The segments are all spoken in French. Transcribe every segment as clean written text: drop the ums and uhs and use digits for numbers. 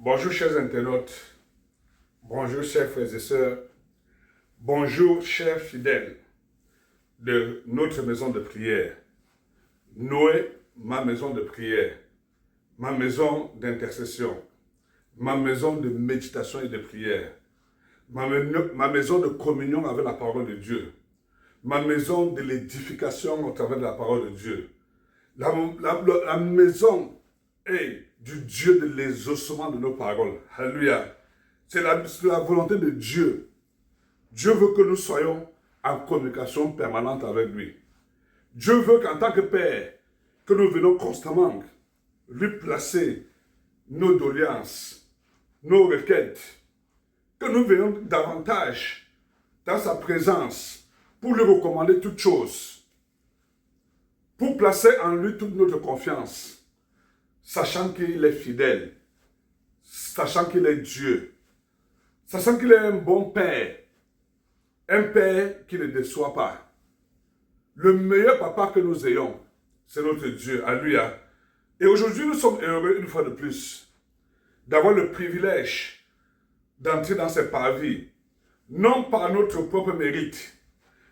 Bonjour chers internautes, bonjour chers frères et sœurs, bonjour chers fidèles de notre maison de prière. Noé, ma maison de prière, ma maison d'intercession, ma maison de méditation et de prière, ma maison de communion avec la parole de Dieu, ma maison de l'édification au travers de la parole de Dieu, la maison du Dieu de l'exaucement de nos paroles. Alléluia. C'est la volonté de Dieu. Dieu veut que nous soyons en communication permanente avec lui. Dieu veut qu'en tant que Père, que nous venons constamment lui placer nos doléances, nos requêtes, que nous venions davantage dans sa présence pour lui recommander toutes choses, pour placer en lui toute notre confiance, sachant qu'il est fidèle, sachant qu'il est Dieu, sachant qu'il est un bon Père, un Père qui ne déçoit pas. Le meilleur papa que nous ayons, c'est notre Dieu. Alléluia. Et aujourd'hui, nous sommes heureux une fois de plus d'avoir le privilège d'entrer dans ses parvis, non par notre propre mérite,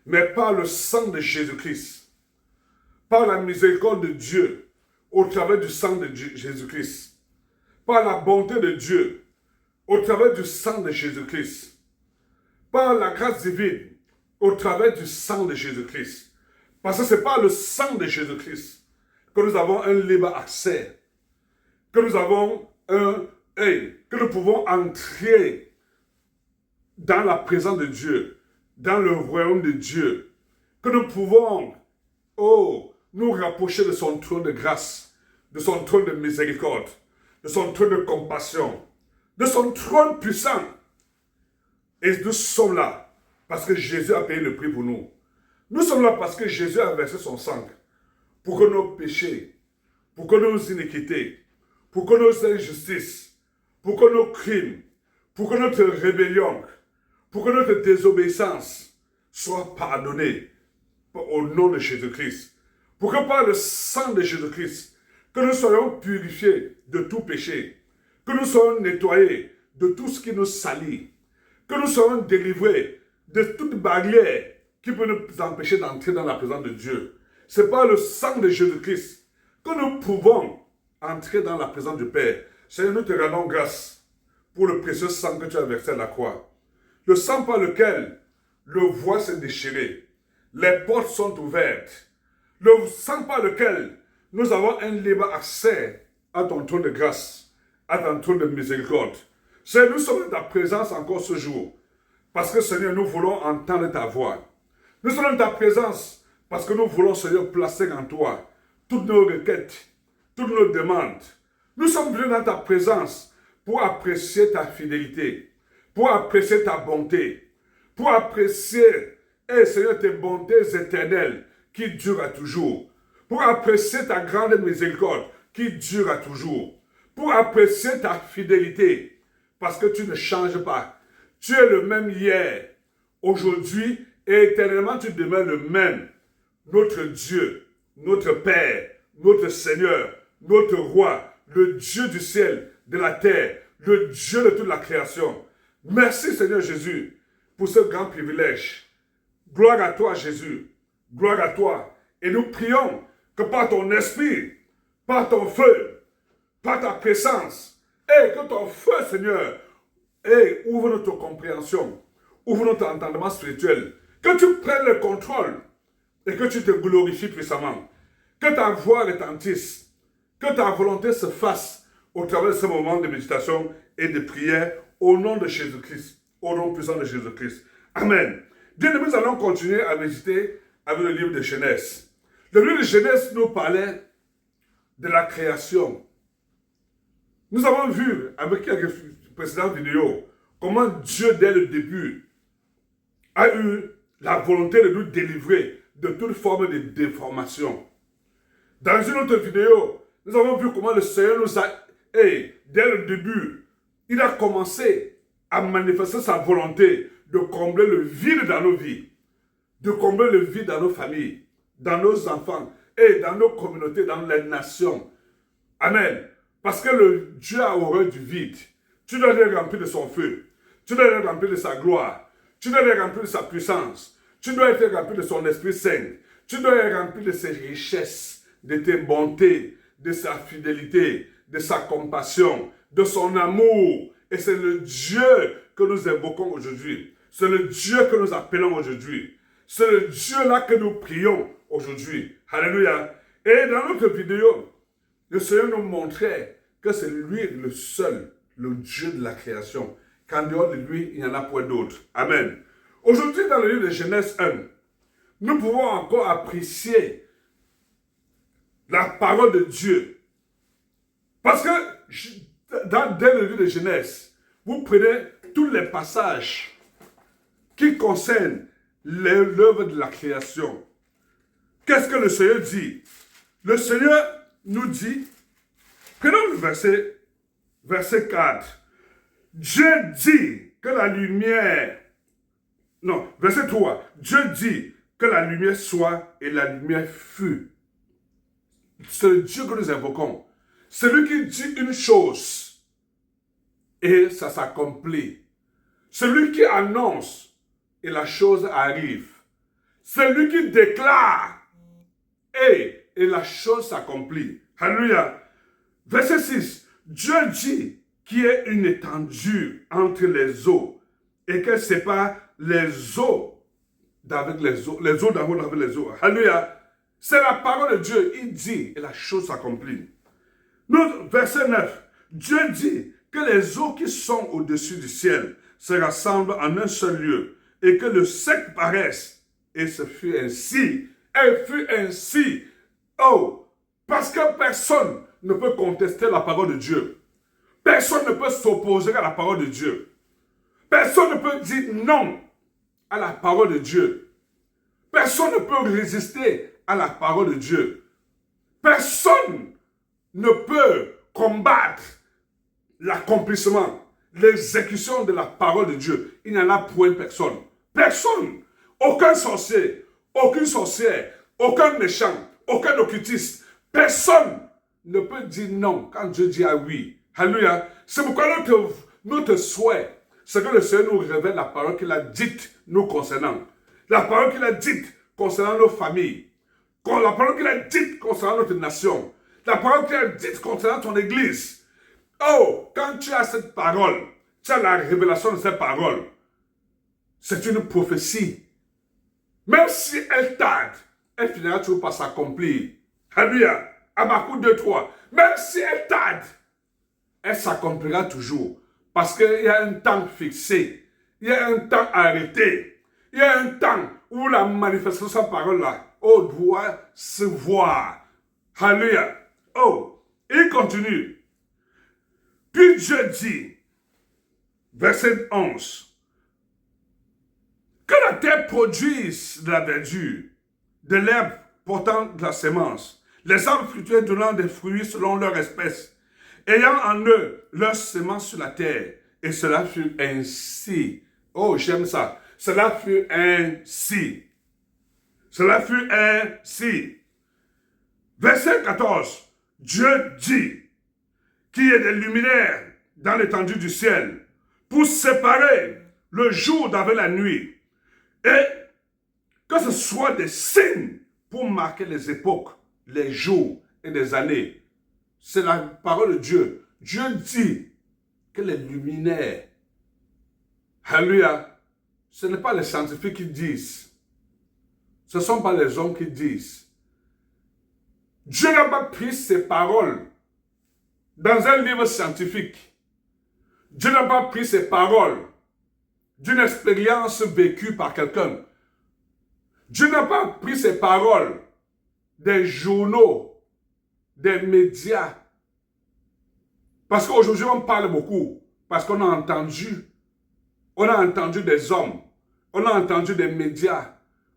mais par le sang de Jésus-Christ, par la miséricorde de Dieu, au travers du sang de Jésus-Christ, par la bonté de Dieu, au travers du sang de Jésus-Christ, par la grâce divine, au travers du sang de Jésus-Christ. Parce que c'est par le sang de Jésus-Christ que nous avons un libre accès, que nous avons que nous pouvons entrer dans la présence de Dieu, dans le royaume de Dieu, que nous pouvons, nous rapprocher de son trône de grâce, de son trône de miséricorde, de son trône de compassion, de son trône puissant. Et nous sommes là parce que Jésus a payé le prix pour nous. Nous sommes là parce que Jésus a versé son sang pour que nos péchés, pour que nos iniquités, pour que nos injustices, pour que nos crimes, pour que notre rébellion, pour que notre désobéissance soit pardonnée au nom de Jésus-Christ. Pour que par le sang de Jésus-Christ, que nous soyons purifiés de tout péché, que nous soyons nettoyés de tout ce qui nous salit, que nous soyons délivrés de toute barrière qui peut nous empêcher d'entrer dans la présence de Dieu. C'est par le sang de Jésus-Christ que nous pouvons entrer dans la présence du Père. Seigneur, nous te rendons grâce pour le précieux sang que tu as versé à la croix. Le sang par lequel le voile s'est déchiré, les portes sont ouvertes. Le sang par lequel nous avons un libre accès à ton trône de grâce, à ton trône de miséricorde. Seigneur, nous sommes dans ta présence encore ce jour. Parce que, Seigneur, nous voulons entendre ta voix. Nous sommes dans ta présence parce que nous voulons, Seigneur, placer en toi toutes nos requêtes, toutes nos demandes. Nous sommes venus dans ta présence pour apprécier ta fidélité, pour apprécier ta bonté, pour apprécier, Seigneur, tes bontés éternelles qui durent à toujours, pour apprécier ta grande miséricorde qui dure à toujours, pour apprécier ta fidélité, parce que tu ne changes pas. Tu es le même hier, aujourd'hui et éternellement tu demeures le même. Notre Dieu, notre Père, notre Seigneur, notre Roi, le Dieu du ciel, de la terre, le Dieu de toute la création. Merci Seigneur Jésus pour ce grand privilège. Gloire à toi Jésus, gloire à toi. Et nous prions que par ton esprit, par ton feu, par ta présence, et que ton feu Seigneur, ouvre notre compréhension, ouvre notre entendement spirituel, que tu prennes le contrôle et que tu te glorifies puissamment, que ta voix retentisse, que ta volonté se fasse au travers de ce moment de méditation et de prière au nom de Jésus-Christ, au nom puissant de Jésus-Christ. Amen. Bien-aimés, nous allons continuer à méditer avec le livre de Genèse. Le livre de Genèse nous parlait de la création. Nous avons vu avec quelques précédentes vidéos comment Dieu, dès le début, a eu la volonté de nous délivrer de toute forme de déformation. Dans une autre vidéo, nous avons vu comment le Seigneur nous a, dès le début, il a commencé à manifester sa volonté de combler le vide dans nos vies, de combler le vide dans nos familles, dans nos enfants et dans nos communautés, dans les nations. Amen. Parce que le Dieu a horreur du vide. Tu dois être rempli de son feu. Tu dois être rempli de sa gloire. Tu dois être rempli de sa puissance. Tu dois être rempli de son Esprit Saint. Tu dois être rempli de ses richesses, de tes bontés, de sa fidélité, de sa compassion, de son amour. Et c'est le Dieu que nous invoquons aujourd'hui. C'est le Dieu que nous appelons aujourd'hui. C'est le Dieu-là que nous prions aujourd'hui. Alléluia. Et dans notre vidéo, le Seigneur nous montrait que c'est lui le seul, le Dieu de la création. Qu'en dehors de lui, il n'y en a point d'autre. Amen. Aujourd'hui, dans le livre de Genèse 1, nous pouvons encore apprécier la parole de Dieu. Parce que dès le livre de Genèse, vous prenez tous les passages qui concernent l'œuvre de la création. Qu'est-ce que le Seigneur dit? Le Seigneur nous dit, prenons le verset 4. Dieu dit que la lumière, non, verset 3. Dieu dit que la lumière soit et la lumière fut. C'est le Dieu que nous invoquons. C'est lui qui dit une chose et ça s'accomplit. C'est lui qui annonce et la chose arrive. C'est lui qui déclare et la chose s'accomplit. Alléluia. Verset 6. Dieu dit qu'il y ait une étendue entre les eaux et qu'elle sépare les eaux d'avec les eaux d'en haut avec les eaux. Alléluia. C'est la parole de Dieu. Il dit et la chose s'accomplit. Verset 9. Dieu dit que les eaux qui sont au-dessus du ciel se rassemblent en un seul lieu et que le sec paraisse. Et ce fut ainsi. Elle fut ainsi. Oh, parce que personne ne peut contester la parole de Dieu. Personne ne peut s'opposer à la parole de Dieu. Personne ne peut dire non à la parole de Dieu. Personne ne peut résister à la parole de Dieu. Personne ne peut combattre l'accomplissement, l'exécution de la parole de Dieu. Il n'y en a point personne. Personne. Aucun sorcier, aucune sorcière, aucun méchant, aucun occultiste. Personne ne peut dire non quand Dieu dit ah oui. Alléluia. C'est pourquoi notre souhait, c'est que le Seigneur nous révèle la parole qu'il a dite nous concernant. La parole qu'il a dite concernant nos familles. La parole qu'il a dite concernant notre nation. La parole qu'il a dite concernant ton église. Oh, quand tu as cette parole, tu as la révélation de cette parole. C'est une prophétie. Même si elle tarde, elle finira toujours par s'accomplir. Alléluia. Habakkuk 2:3. Même si elle tarde, elle s'accomplira toujours. Parce qu'il y a un temps fixé. Il y a un temps arrêté. Il y a un temps où la manifestation de sa parole-là, oh, doit se voir. Alléluia. Oh, il continue. Puis Dieu dit, verset 11, que la terre produise de la verdure, de l'herbe portant de la sémence, les arbres fruitiers donnant des fruits selon leur espèce, ayant en eux leur semence sur la terre. Et cela fut ainsi. Oh, j'aime ça. Cela fut ainsi. Cela fut ainsi. Verset 14. Dieu dit qu'il y ait des luminaires dans l'étendue du ciel pour séparer le jour d'avec la nuit. Et que ce soit des signes pour marquer les époques, les jours et les années. C'est la parole de Dieu. Dieu dit que les luminaires, alléluia, ce n'est pas les scientifiques qui disent. Ce ne sont pas les hommes qui disent. Dieu n'a pas pris ses paroles dans un livre scientifique. Dieu n'a pas pris ses paroles d'une expérience vécue par quelqu'un. Dieu n'a pas pris ses paroles des journaux, des médias. Parce qu'aujourd'hui, on parle beaucoup. Parce qu'on a entendu des hommes. On a entendu des médias.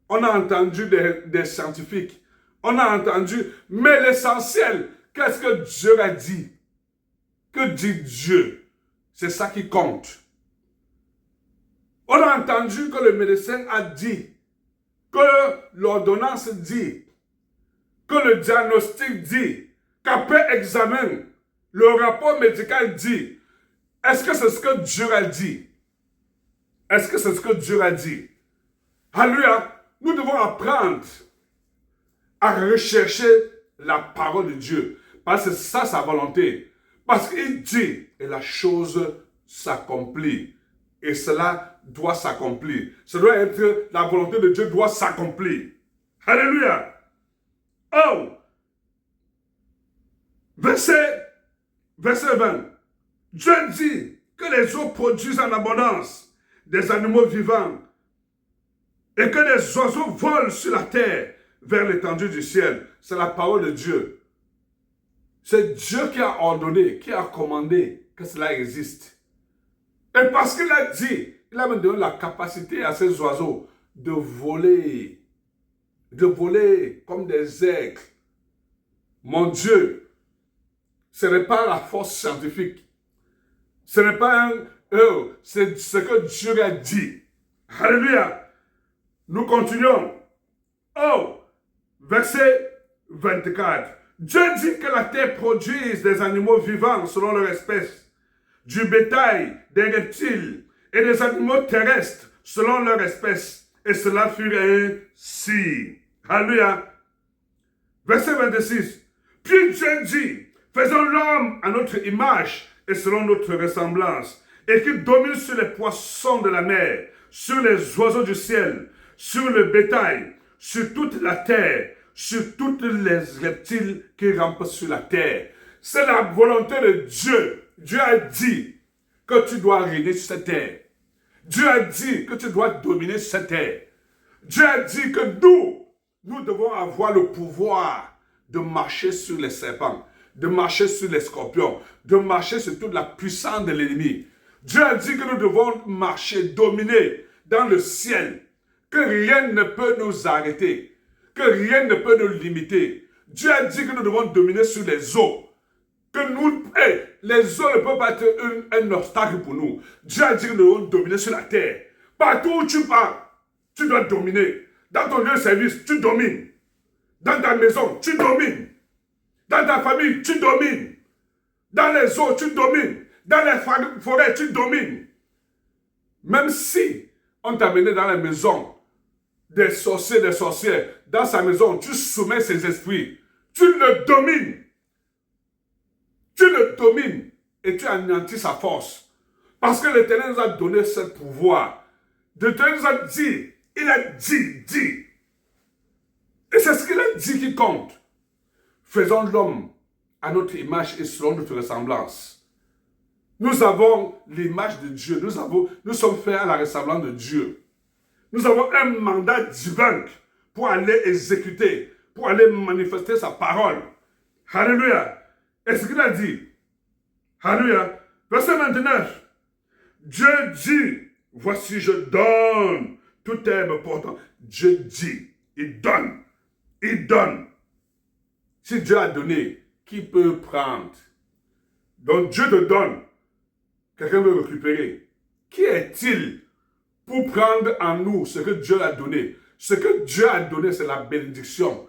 On a entendu des scientifiques. On a entendu. Mais l'essentiel, qu'est-ce que Dieu a dit? Que dit Dieu? C'est ça qui compte. On a entendu que le médecin a dit, que l'ordonnance dit, que le diagnostic dit, qu'après examen, le rapport médical dit. Est-ce que c'est ce que Dieu a dit? Est-ce que c'est ce que Dieu a dit? Alléluia. Nous devons apprendre à rechercher la parole de Dieu. Parce que c'est ça sa volonté. Parce qu'il dit, et la chose s'accomplit. Et cela doit s'accomplir. Ça doit être, la volonté de Dieu doit s'accomplir. Alléluia. Oh! Verset 20. Dieu dit que les eaux produisent en abondance des animaux vivants et que les oiseaux volent sur la terre vers l'étendue du ciel. C'est la parole de Dieu. C'est Dieu qui a ordonné, qui a commandé que cela existe. Et parce qu'il a dit, il a même donné la capacité à ces oiseaux de voler comme des aigles. Mon Dieu, ce n'est pas la force scientifique. Ce n'est pas un c'est ce que Dieu a dit. Alléluia. Nous continuons. Oh, verset 24. Dieu dit que la terre produise des animaux vivants selon leur espèce, du bétail, des reptiles et des animaux terrestres selon leur espèce. Et cela fut ainsi. Alléluia. Verset 26. Puis Dieu dit, faisons l'homme à notre image et selon notre ressemblance, et qu'il domine sur les poissons de la mer, sur les oiseaux du ciel, sur le bétail, sur toute la terre, sur toutes les reptiles qui rampent sur la terre. C'est la volonté de Dieu. Dieu a dit que tu dois régner sur cette terre. Dieu a dit que tu dois dominer sur cette terre. Dieu a dit que nous devons avoir le pouvoir de marcher sur les serpents, de marcher sur les scorpions, de marcher sur toute la puissance de l'ennemi. Dieu a dit que nous devons marcher, dominer dans le ciel, que rien ne peut nous arrêter, que rien ne peut nous limiter. Dieu a dit que nous devons dominer sur les eaux, que nous, les eaux ne peuvent pas être un obstacle pour nous. Dieu a dit que nous devons dominer sur la terre. Partout où tu pars, tu dois dominer. Dans ton lieu de service, tu domines. Dans ta maison, tu domines. Dans ta famille, tu domines. Dans les eaux, tu domines. Dans les forêts, tu domines. Même si on t'a mené dans la maison des sorciers, des sorcières, dans sa maison, tu soumets ses esprits. Tu le domines. Tu le domines et tu anéantis sa force. Parce que l'Éternel nous a donné ce pouvoir. L'Éternel nous a dit, il a dit. Et c'est ce qu'il a dit qui compte. Faisons l'homme à notre image et selon notre ressemblance. Nous avons l'image de Dieu. Nous sommes faits à la ressemblance de Dieu. Nous avons un mandat divin pour aller exécuter, pour aller manifester sa parole. Alléluia. Et ce qu'il a dit. Alléluia. Verset 29. Dieu dit, voici je donne toute herbe portant. Dieu dit, il donne. Il donne. Si Dieu a donné, qui peut prendre? Donc Dieu te donne. Quelqu'un veut récupérer. Qui est-il pour prendre en nous ce que Dieu a donné? Ce que Dieu a donné, c'est la bénédiction.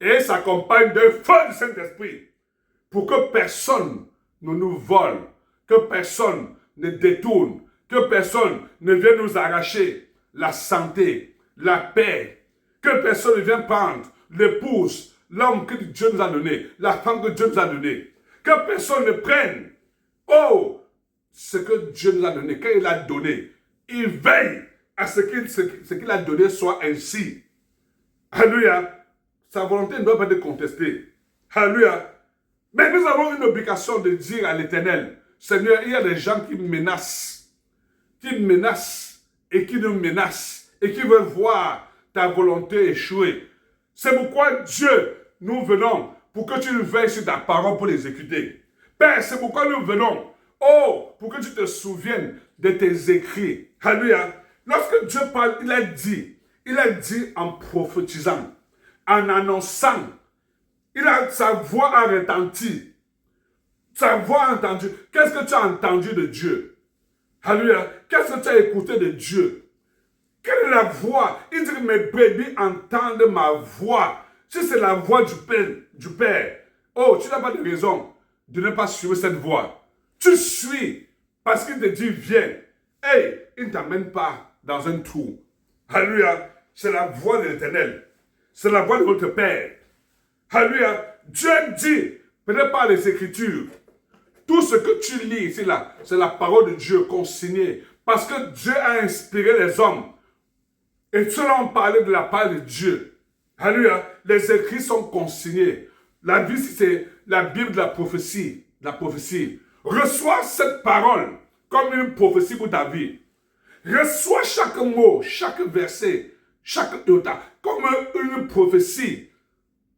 Et s'accompagne d'un feu du Saint-Esprit. Pour que personne ne nous vole, que personne ne détourne, que personne ne vienne nous arracher la santé, la paix, que personne ne vienne prendre l'épouse, l'homme que Dieu nous a donné, la femme que Dieu nous a donné, que personne ne prenne, ce que Dieu nous a donné, quand il a donné, il veille à ce qu'il a donné soit ainsi. Alléluia. Sa volonté ne doit pas être contestée. Alléluia. Mais nous avons une obligation de dire à l'Éternel, Seigneur, il y a des gens qui menacent et qui nous menacent et qui veulent voir ta volonté échouer. C'est pourquoi Dieu, nous venons pour que tu veilles sur ta parole pour l'exécuter. Père, c'est pourquoi nous venons, pour que tu te souviennes de tes écrits. Alléluia. Lorsque Dieu parle, il a dit en prophétisant, en annonçant. Sa voix a retenti. Sa voix a entendu. Qu'est-ce que tu as entendu de Dieu? Alléluia. Qu'est-ce que tu as écouté de Dieu? Quelle est la voix? Il dit que mes brebis entendent ma voix. Si c'est la voix du Père, tu n'as pas de raison de ne pas suivre cette voix. Tu suis parce qu'il te dit viens, hey, il ne t'amène pas dans un trou. Alléluia. C'est la voix de l'Éternel. C'est la voix de votre Père. Alléluia. Dieu dit, peut-être par les Écritures, tout ce que tu lis ici, là, c'est la parole de Dieu consignée. Parce que Dieu a inspiré les hommes. Et cela, on parlait de la part de Dieu. Alléluia. Les écrits sont consignés. La vie, c'est la Bible de la prophétie. Reçois cette parole comme une prophétie pour ta vie. Reçois chaque mot, chaque verset, chaque iota comme une prophétie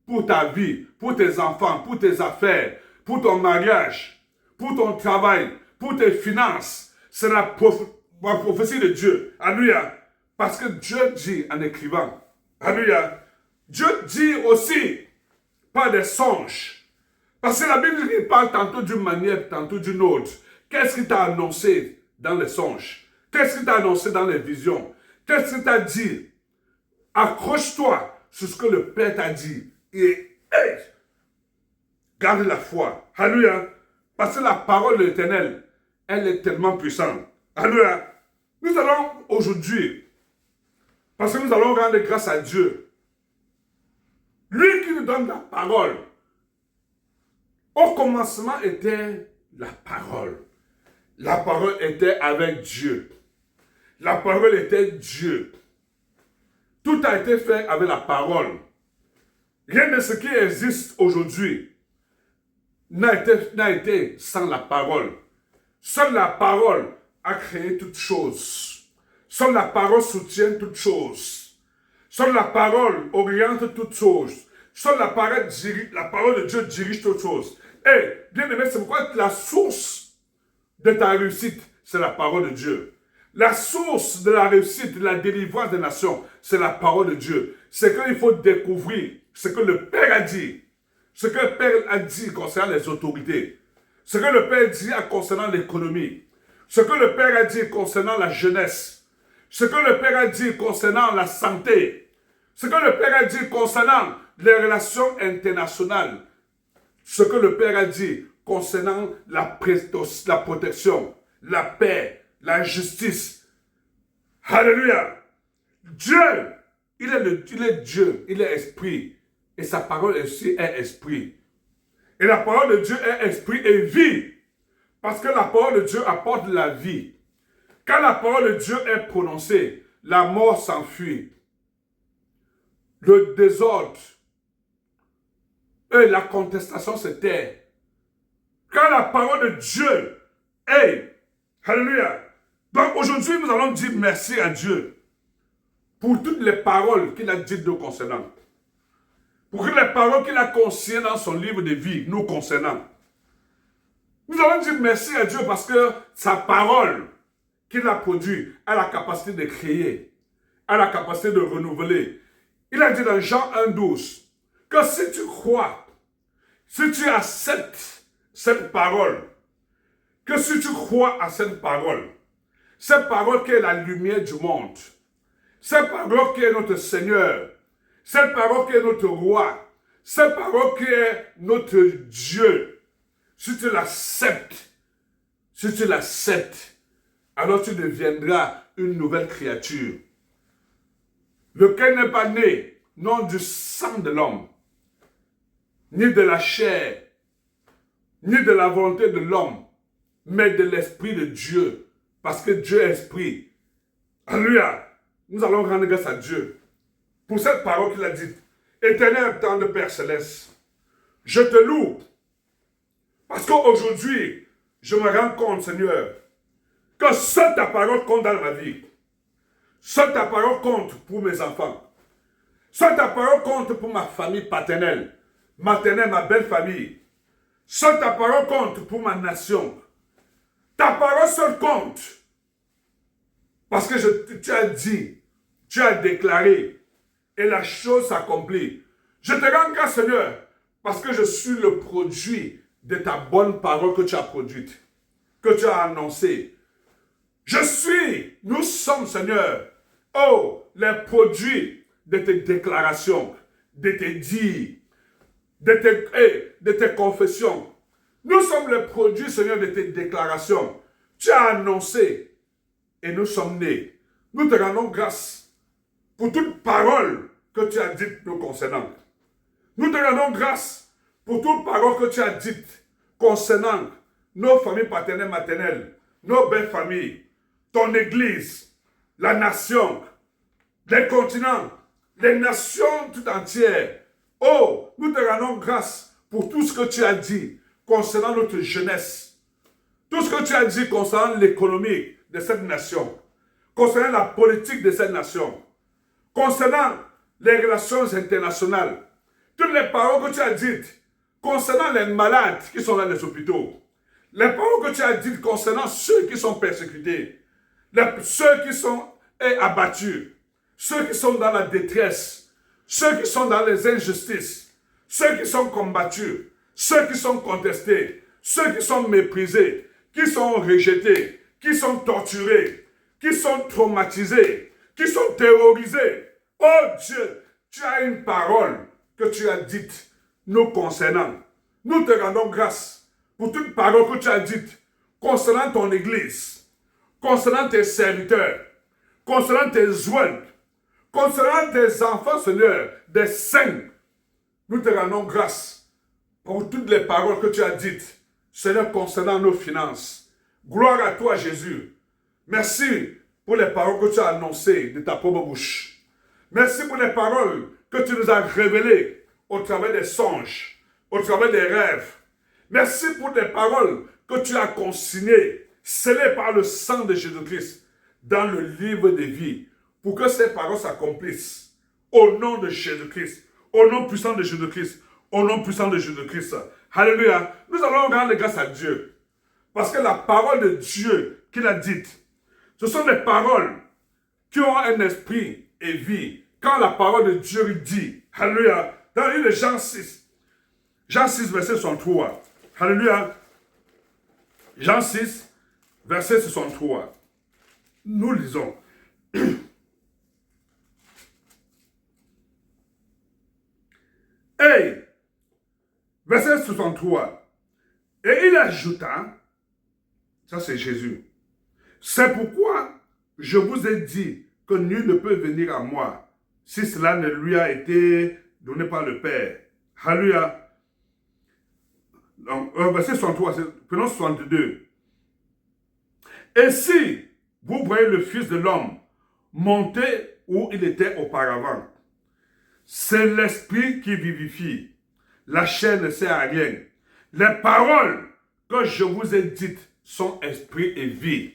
pour ta vie, pour tes enfants, pour tes affaires, pour ton mariage, pour ton travail, pour tes finances. C'est la prophétie de Dieu. Alléluia. Parce que Dieu dit en écrivant. Alléluia. Dieu dit aussi par des songes. Parce que la Bible parle tantôt d'une manière, tantôt d'une autre. Qu'est-ce qu'il t'a annoncé dans les songes? Qu'est-ce qu'il t'a annoncé dans les visions? Qu'est-ce qu'il t'a dit? Accroche-toi sur ce que le Père t'a dit. Et hey, garde la foi. Alléluia. Parce que la parole de l'Éternel, elle est tellement puissante. Alléluia. Nous allons aujourd'hui, parce que nous allons rendre grâce à Dieu. Lui qui nous donne la parole. Au commencement était la parole. La parole était avec Dieu. La parole était Dieu. Tout a été fait avec la parole. Rien de ce qui existe aujourd'hui n'a été sans la parole. Seule la parole a créé toutes choses. Seule la parole soutient toutes choses. Seule la parole oriente toutes choses. Seule la parole de Dieu dirige toutes choses. Et, bien aimé, c'est pourquoi la source de ta réussite, c'est la parole de Dieu. La source de la réussite, de la délivrance des nations, c'est la parole de Dieu. C'est qu'il faut découvrir ce que le Père a dit. Ce que le Père a dit concernant les autorités. Ce que le Père dit concernant l'économie. Ce que le Père a dit concernant la jeunesse. Ce que le Père a dit concernant la santé. Ce que le Père a dit concernant les relations internationales. Ce que le Père a dit concernant la protection, la paix, la justice. Alléluia. Dieu, il est Dieu, il est esprit. Et sa parole aussi est esprit. Et la parole de Dieu est esprit et vie. Parce que la parole de Dieu apporte la vie. Quand la parole de Dieu est prononcée, la mort s'enfuit. Le désordre et la contestation se taisent. Quand la parole de Dieu est, alléluia. Donc aujourd'hui, nous allons dire merci à Dieu pour toutes les paroles qu'il a dites nous concernant. Pour toutes les paroles qu'il a consignées dans son livre de vie nous concernant. Nous allons dire merci à Dieu parce que sa parole qu'il a produite a la capacité de créer, a la capacité de renouveler. Il a dit dans Jean 1,12 que si tu crois, si tu acceptes cette parole, que si tu crois à cette parole qui est la lumière du monde, cette parole qui est notre Seigneur, cette parole qui est notre roi, cette parole qui est notre Dieu, si tu l'acceptes, alors tu deviendras une nouvelle créature. Lequel n'est pas né, non du sang de l'homme, ni de la chair, ni de la volonté de l'homme, mais de l'Esprit de Dieu. Parce que Dieu est Esprit. Alléluia. Nous allons rendre grâce à Dieu pour cette parole qu'il a dite. Éternel tendre Père Céleste, je te loue. Parce qu'aujourd'hui, je me rends compte, Seigneur, que seule ta parole compte dans ma vie. Seule ta parole compte pour mes enfants. Seule ta parole compte pour ma famille paternelle, maternelle, ma belle famille. Seule ta parole compte pour ma nation. Ta parole seule compte. Parce que tu as dit, tu as déclaré, et la chose s'accomplit. Je te rends grâce, Seigneur, parce que je suis le produit de ta bonne parole que tu as produite, que tu as annoncée. Nous sommes, Seigneur, les produits de tes déclarations, de tes dires, de tes confessions. Nous sommes les produits, Seigneur, de tes déclarations. Tu as annoncé et nous sommes nés. Nous te rendons grâce pour toute parole que tu as dite nous concernant. Nous te rendons grâce pour toute parole que tu as dite concernant nos familles paternelles, maternelles, nos belles familles, ton église, la nation, les continents, les nations tout entières. Oh, nous te rendons grâce pour tout ce que tu as dit concernant notre jeunesse, tout ce que tu as dit concernant l'économie de cette nation, concernant la politique de cette nation, concernant les relations internationales, toutes les paroles que tu as dites concernant les malades qui sont dans les hôpitaux, les paroles que tu as dites concernant ceux qui sont persécutés, ceux qui sont abattus, ceux qui sont dans la détresse, ceux qui sont dans les injustices, ceux qui sont combattus, ceux qui sont contestés, ceux qui sont méprisés, qui sont rejetés, qui sont torturés, qui sont traumatisés, qui sont terrorisés. Oh Dieu, tu as une parole que tu as dite nous concernant. Nous te rendons grâce pour toute parole que tu as dite concernant ton église, concernant tes serviteurs, concernant tes oeuvres, concernant tes enfants, Seigneur, des saints. Nous te rendons grâce pour toutes les paroles que tu as dites, Seigneur, concernant nos finances. Gloire à toi, Jésus. Merci pour les paroles que tu as annoncées de ta propre bouche. Merci pour les paroles que tu nous as révélées au travers des songes, au travers des rêves. Merci pour les paroles que tu as consignées, scellées par le sang de Jésus-Christ, dans le livre de vie, pour que ces paroles s'accomplissent. Au nom de Jésus-Christ, au nom puissant de Jésus-Christ, au nom puissant de Jésus-Christ. Alléluia. Nous allons rendre grâce à Dieu. Parce que la parole de Dieu qu'il a dite, ce sont des paroles qui ont un esprit et vie. Quand la parole de Dieu dit, alléluia, dans le livre de Jean 6, verset 63. Alléluia. Jean 6, verset 63. Nous lisons. Hey, verset 63. Et il ajouta, ça c'est Jésus, c'est pourquoi je vous ai dit que nul ne peut venir à moi si cela ne lui a été donné par le Père. Alléluia. Donc, verset 63, prenons 62. Et si vous voyez le Fils de l'homme monter où il était auparavant, c'est l'esprit qui vivifie. La chair ne sert à rien. Les paroles que je vous ai dites sont esprit et vie.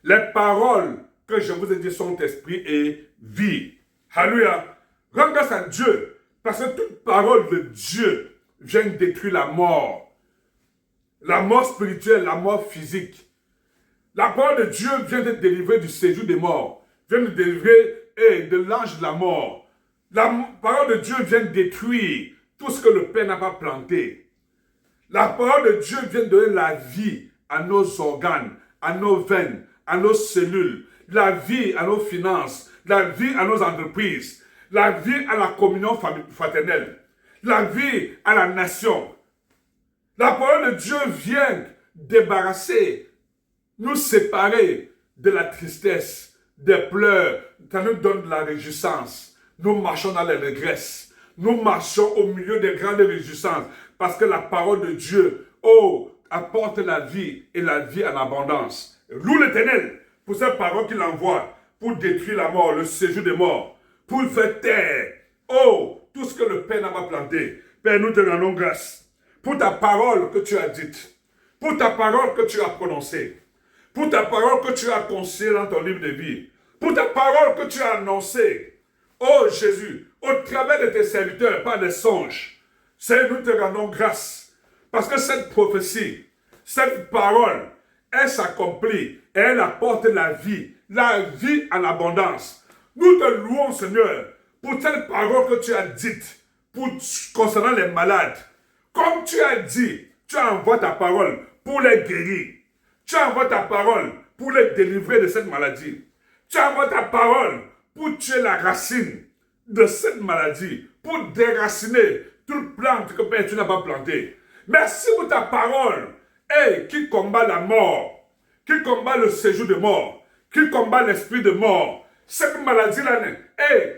Les paroles que je vous ai dites sont esprit et vie. Alléluia. Rends grâce à Dieu. Parce que toute parole de Dieu vient détruire la mort. La mort spirituelle, la mort physique. La parole de Dieu vient de délivrer du séjour des morts. Vient de délivrer de l'ange de la mort. La parole de Dieu vient détruire tout ce que le Père n'a pas planté. La parole de Dieu vient donner la vie à nos organes, à nos veines, à nos cellules, la vie à nos finances, la vie à nos entreprises, la vie à la communion fraternelle, la vie à la nation. La parole de Dieu vient débarrasser, nous séparer de la tristesse, des pleurs, ça nous donne de la réjouissance. Nous marchons dans les régresses. Nous marchons au milieu des grandes réjouissances parce que la parole de Dieu, apporte la vie et la vie en abondance. Loue l'Éternel pour cette parole qu'il envoie pour détruire la mort, le séjour des morts, pour faire taire, tout ce que le Père n'a pas planté. Père, nous te rendons grâce pour ta parole que tu as dite, pour ta parole que tu as prononcée, pour ta parole que tu as conseillée dans ton livre de vie, pour ta parole que tu as annoncée. Oh Jésus, au travers de tes serviteurs, par des songes, Seigneur, nous te rendons grâce. Parce que cette prophétie, cette parole, elle s'accomplit et elle apporte la vie en abondance. Nous te louons, Seigneur, pour cette parole que tu as dite concernant les malades. Comme tu as dit, tu envoies ta parole pour les guérir. Tu envoies ta parole pour les délivrer de cette maladie. Tu envoies ta parole pour tuer la racine de cette maladie, pour déraciner toute plante que Père, tu n'as pas plantée. Merci pour ta parole, qui combat la mort, qui combat le séjour de mort, qui combat l'esprit de mort. Cette maladie-là,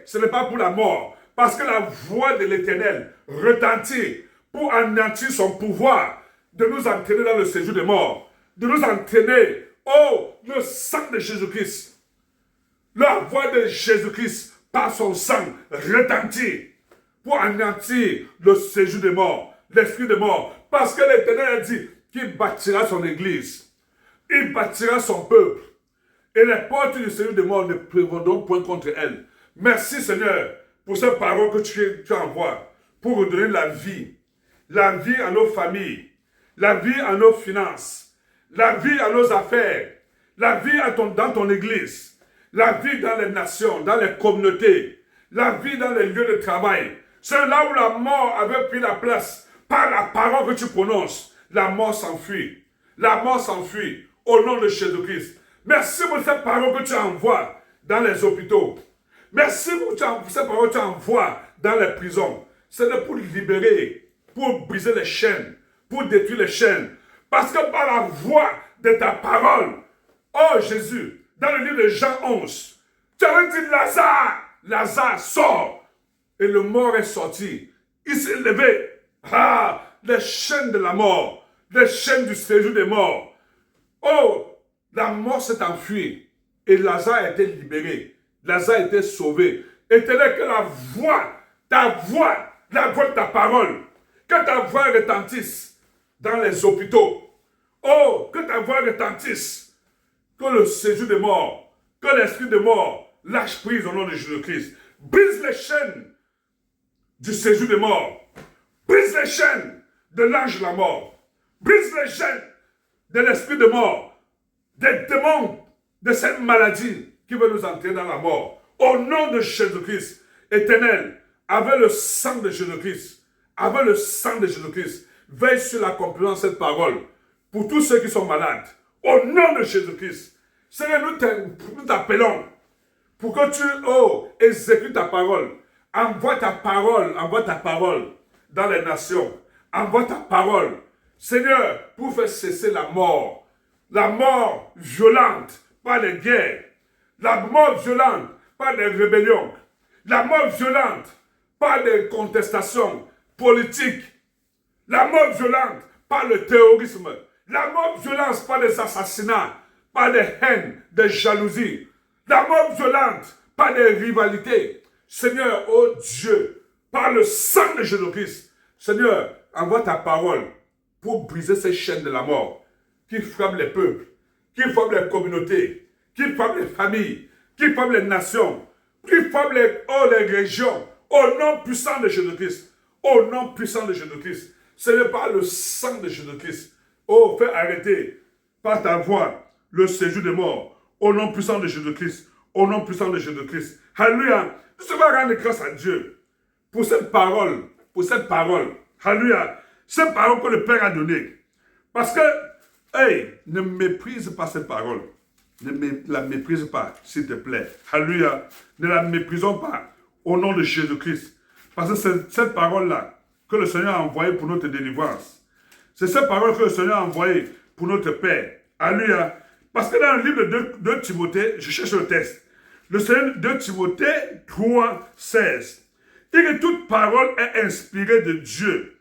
ce n'est pas pour la mort, parce que la voix de l'Éternel retentit pour anéantir son pouvoir de nous entraîner dans le séjour de mort, de nous entraîner, le sang de Jésus-Christ. La voix de Jésus-Christ, par son sang, retentit pour anéantir le séjour de mort, l'esprit de mort. Parce que l'Éternel a dit qu'il bâtira son église, il bâtira son peuple, et les portes du séjour de mort ne prévaudront point contre elle. Merci Seigneur pour ces paroles que tu envoies, pour nous donner la vie à nos familles, la vie à nos finances, la vie à nos affaires, la vie dans ton église, la vie dans les nations, dans les communautés, la vie dans les lieux de travail. C'est là où la mort avait pris la place. Par la parole que tu prononces, la mort s'enfuit. La mort s'enfuit au nom de Jésus-Christ. Merci pour cette parole que tu envoies dans les hôpitaux. Merci pour cette parole que tu envoies dans les prisons. C'est pour libérer, pour briser les chaînes, pour détruire les chaînes. Parce que par la voix de ta parole, oh Jésus, dans le livre de Jean 11, tu avais dit Lazare sort. Et le mort est sorti. Il s'est levé. Les chaînes de la mort, les chaînes du séjour des morts. Oh, la mort s'est enfuie. Et Lazare a été libéré. Lazare a été sauvé. Et tel que la voix de ta parole, que ta voix retentisse dans les hôpitaux. Oh, que ta voix retentisse. Que le séjour des morts, que l'esprit de mort lâche prise au nom de Jésus-Christ. Brise les chaînes du séjour des morts. Brise les chaînes de l'ange de la mort. Brise les chaînes de l'esprit de mort. Des démons de cette maladie qui veut nous entraîner dans la mort. Au nom de Jésus-Christ, Éternel, avec le sang de Jésus-Christ, veille sur l'accomplissement de cette parole pour tous ceux qui sont malades. Au nom de Jésus-Christ, Seigneur, nous t'appelons pour que tu exécutes ta parole. Envoie ta parole dans les nations. Envoie ta parole, Seigneur, pour faire cesser la mort violente par les guerres, la mort violente par les rébellions, la mort violente par les contestations politiques, la mort violente par le terrorisme, la mort violente par les assassinats, par les haines, des jalousies, la mort violente par des rivalités. Seigneur, oh Dieu, par le sang de Jésus-Christ, Seigneur, envoie ta parole pour briser ces chaînes de la mort qui frappent les peuples, qui frappent les communautés, qui frappent les familles, qui frappent les nations, qui frappent les régions, au nom puissant de Jésus-Christ, au nom puissant de Jésus-Christ. Seigneur, par le sang de Jésus-Christ, fais arrêter par ta voix le séjour des morts, au nom puissant de Jésus-Christ, au nom puissant de Jésus-Christ. Alléluia. Je vais rendre grâce à Dieu pour cette parole, Alléluia. Cette parole que le Père a donnée. Parce que, ne méprise pas cette parole. Ne la méprise pas, s'il te plaît. Alléluia. Ne la méprisons pas au nom de Jésus-Christ. Parce que c'est cette parole-là que le Seigneur a envoyée pour notre délivrance. C'est cette parole que le Seigneur a envoyée pour notre paix. Alléluia. Parce que dans le livre de Timothée, je cherche le texte. Le Seigneur de Timothée 3, 16. Et que toute parole est inspirée de Dieu.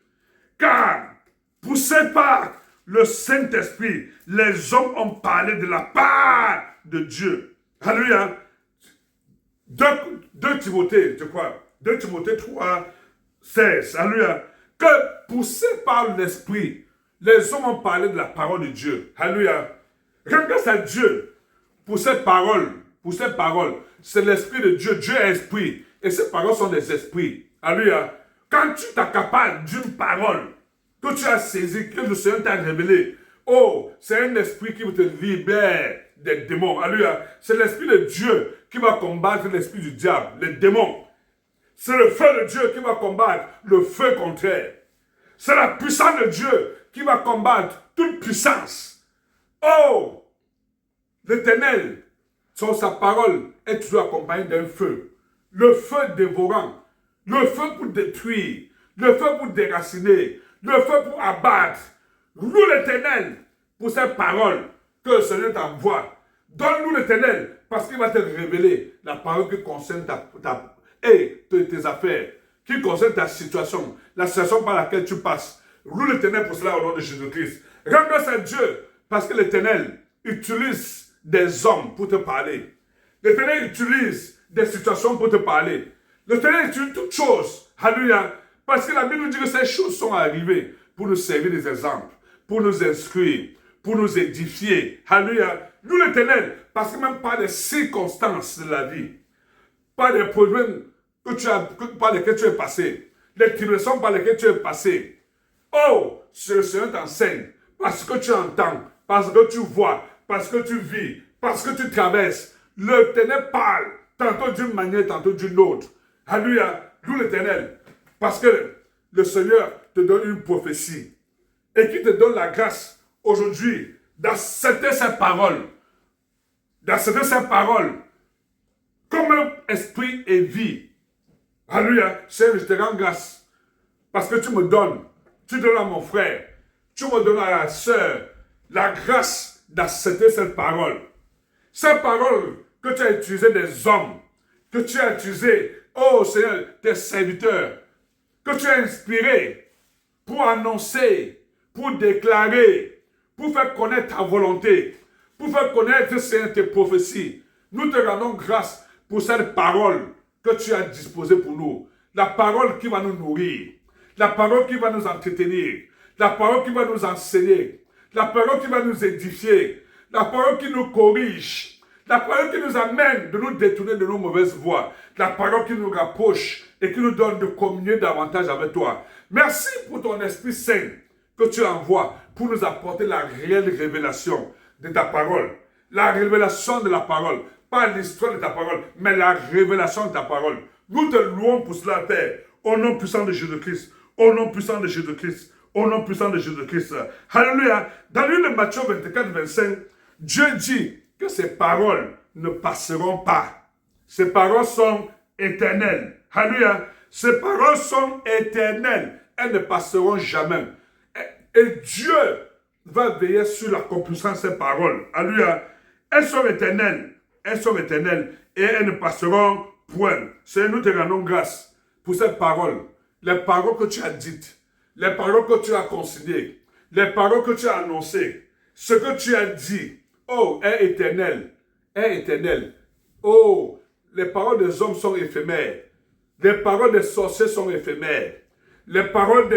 Car, poussés par le Saint-Esprit, les hommes ont parlé de la part de Dieu. Alléluia. 2 Timothée, je crois. 2 Timothée 3, 16. Alléluia. Que poussés par l'Esprit, les hommes ont parlé de la parole de Dieu. Alléluia. Grâce à Dieu pour cette parole. C'est l'Esprit de Dieu. Dieu est esprit. Et ces paroles sont des esprits. Alléluia. Quand tu t'accapares d'une parole que tu as saisie, que le Seigneur t'a révélée, c'est un esprit qui te libère des démons. Alléluia. C'est l'Esprit de Dieu qui va combattre l'esprit du diable, les démons. C'est le feu de Dieu qui va combattre le feu contraire. C'est la puissance de Dieu qui va combattre toute puissance. L'Éternel, sa parole est toujours accompagnée d'un feu. Le feu dévorant, le feu pour détruire, le feu pour déraciner, le feu pour abattre. Loue l'Éternel pour cette parole. que le Seigneur t'envoie. Donne-nous l'Éternel, parce qu'il va te révéler la parole qui concerne tes affaires, qui concerne ta situation, la situation par laquelle tu passes. Loue l'Éternel pour cela au nom de Jésus-Christ. Rends grâce à Dieu, parce que l'Éternel utilise des hommes pour te parler. L'Éternel utilise des situations pour te parler. L'Éternel utilise toutes choses. Alléluia. Parce que la Bible nous dit que ces choses sont arrivées pour nous servir des exemples, pour nous instruire, pour nous édifier. Alléluia. Nous l'Éternel, parce que même par des circonstances de la vie, par des problèmes par lesquels tu es passé, les tribulations par lesquelles tu es passé, oh, le Seigneur t'enseigne, parce que tu entends, parce que tu vois, parce que tu vis, parce que tu traverses. L'Éternel parle, tantôt d'une manière, tantôt d'une autre. Alléluia. Nous l'Éternel, parce que le Seigneur te donne une prophétie et qui te donne la grâce aujourd'hui d'accepter ses paroles. D'accepter ses paroles comme esprit et vie. Alléluia. Seigneur, je te rends grâce parce que tu me donnes à mon frère, tu me donnes à la sœur la grâce d'accepter cette parole. Cette parole que tu as utilisée des hommes, que tu as utilisée, oh Seigneur, tes serviteurs, que tu as inspiré pour annoncer, pour déclarer, pour faire connaître ta volonté, pour faire connaître, Seigneur, tes prophéties. Nous te rendons grâce pour cette parole que tu as disposée pour nous. La parole qui va nous nourrir, la parole qui va nous entretenir, la parole qui va nous enseigner, la parole qui va nous édifier, la parole qui nous corrige, la parole qui nous amène de nous détourner de nos mauvaises voies, la parole qui nous rapproche et qui nous donne de communier davantage avec toi. Merci pour ton Esprit Saint que tu envoies pour nous apporter la réelle révélation de ta parole. La révélation de la parole. Pas l'histoire de ta parole, mais la révélation de ta parole. Nous te louons pour cela, Père. Au nom puissant de Jésus-Christ. Au nom puissant de Jésus-Christ. Au nom puissant de Jésus-Christ. Alléluia. Dans le livre de Matthieu 24, 25, Dieu dit que ces paroles ne passeront pas. Ces paroles sont éternelles. Alléluia. Ces paroles sont éternelles. Elles ne passeront jamais. Et Dieu va veiller sur l'accomplissement de ces paroles. Alléluia. Elles sont éternelles. Elles sont éternelles et elles ne passeront point. Seigneur, nous te rendons grâce pour ces paroles. Les paroles que tu as dites. Les paroles que tu as consignées. Les paroles que tu as annoncées. Ce que tu as dit. Oh, est éternel. Est éternel. Oh, les paroles des hommes sont éphémères. Les paroles des sorciers sont éphémères. Les paroles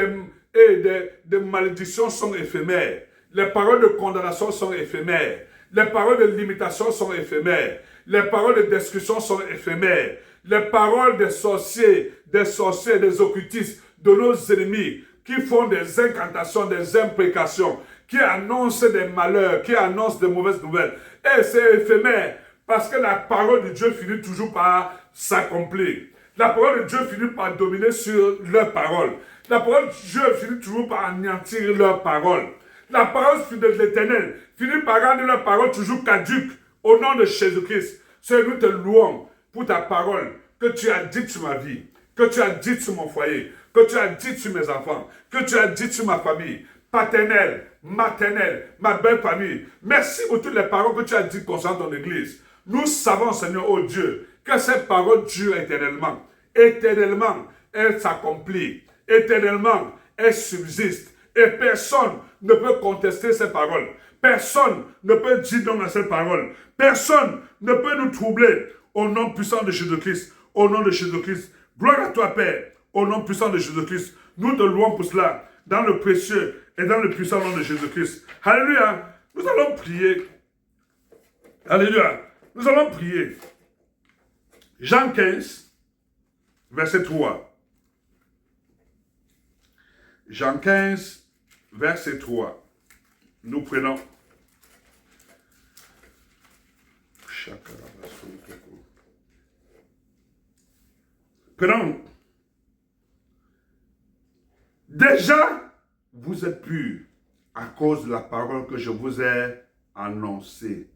de malédiction sont éphémères. Les paroles de condamnation sont éphémères. Les paroles de limitation sont éphémères. Les paroles de destruction sont éphémères. Les paroles des sorciers, des occultistes, de nos ennemis, qui font des incantations, des imprécations, qui annoncent des malheurs, qui annoncent de mauvaises nouvelles. Et c'est éphémère, parce que la parole de Dieu finit toujours par s'accomplir. La parole de Dieu finit par dominer sur leur parole. La parole de Dieu finit toujours par anéantir leur parole. La parole de l'Éternel finit par rendre leur parole toujours caduque. Au nom de Jésus-Christ, Seigneur, nous te louons pour ta parole que tu as dite sur ma vie, que tu as dite sur mon foyer, que tu as dite sur mes enfants, que tu as dite sur ma famille, paternelle, maternelle, ma belle famille. Merci pour toutes les paroles que tu as dites concernant ton Église. Nous savons, Seigneur, oh Dieu, que ces paroles durent éternellement. Éternellement, elles s'accomplissent. Éternellement, elles subsistent. Et personne ne peut contester ces paroles. Personne ne peut dire non à ces paroles. Personne ne peut nous troubler. Au nom puissant de Jésus-Christ. Au nom de Jésus-Christ. Gloire à toi, Père. Au nom puissant de Jésus-Christ. Nous te louons pour cela. Dans le précieux et dans le puissant nom de Jésus-Christ. Alléluia. Nous allons prier. Alléluia. Nous allons prier. Jean 15, verset 3. Jean 15, verset 3. Nous prenons. Prenons. Déjà, vous êtes purs à cause de la parole que je vous ai annoncée.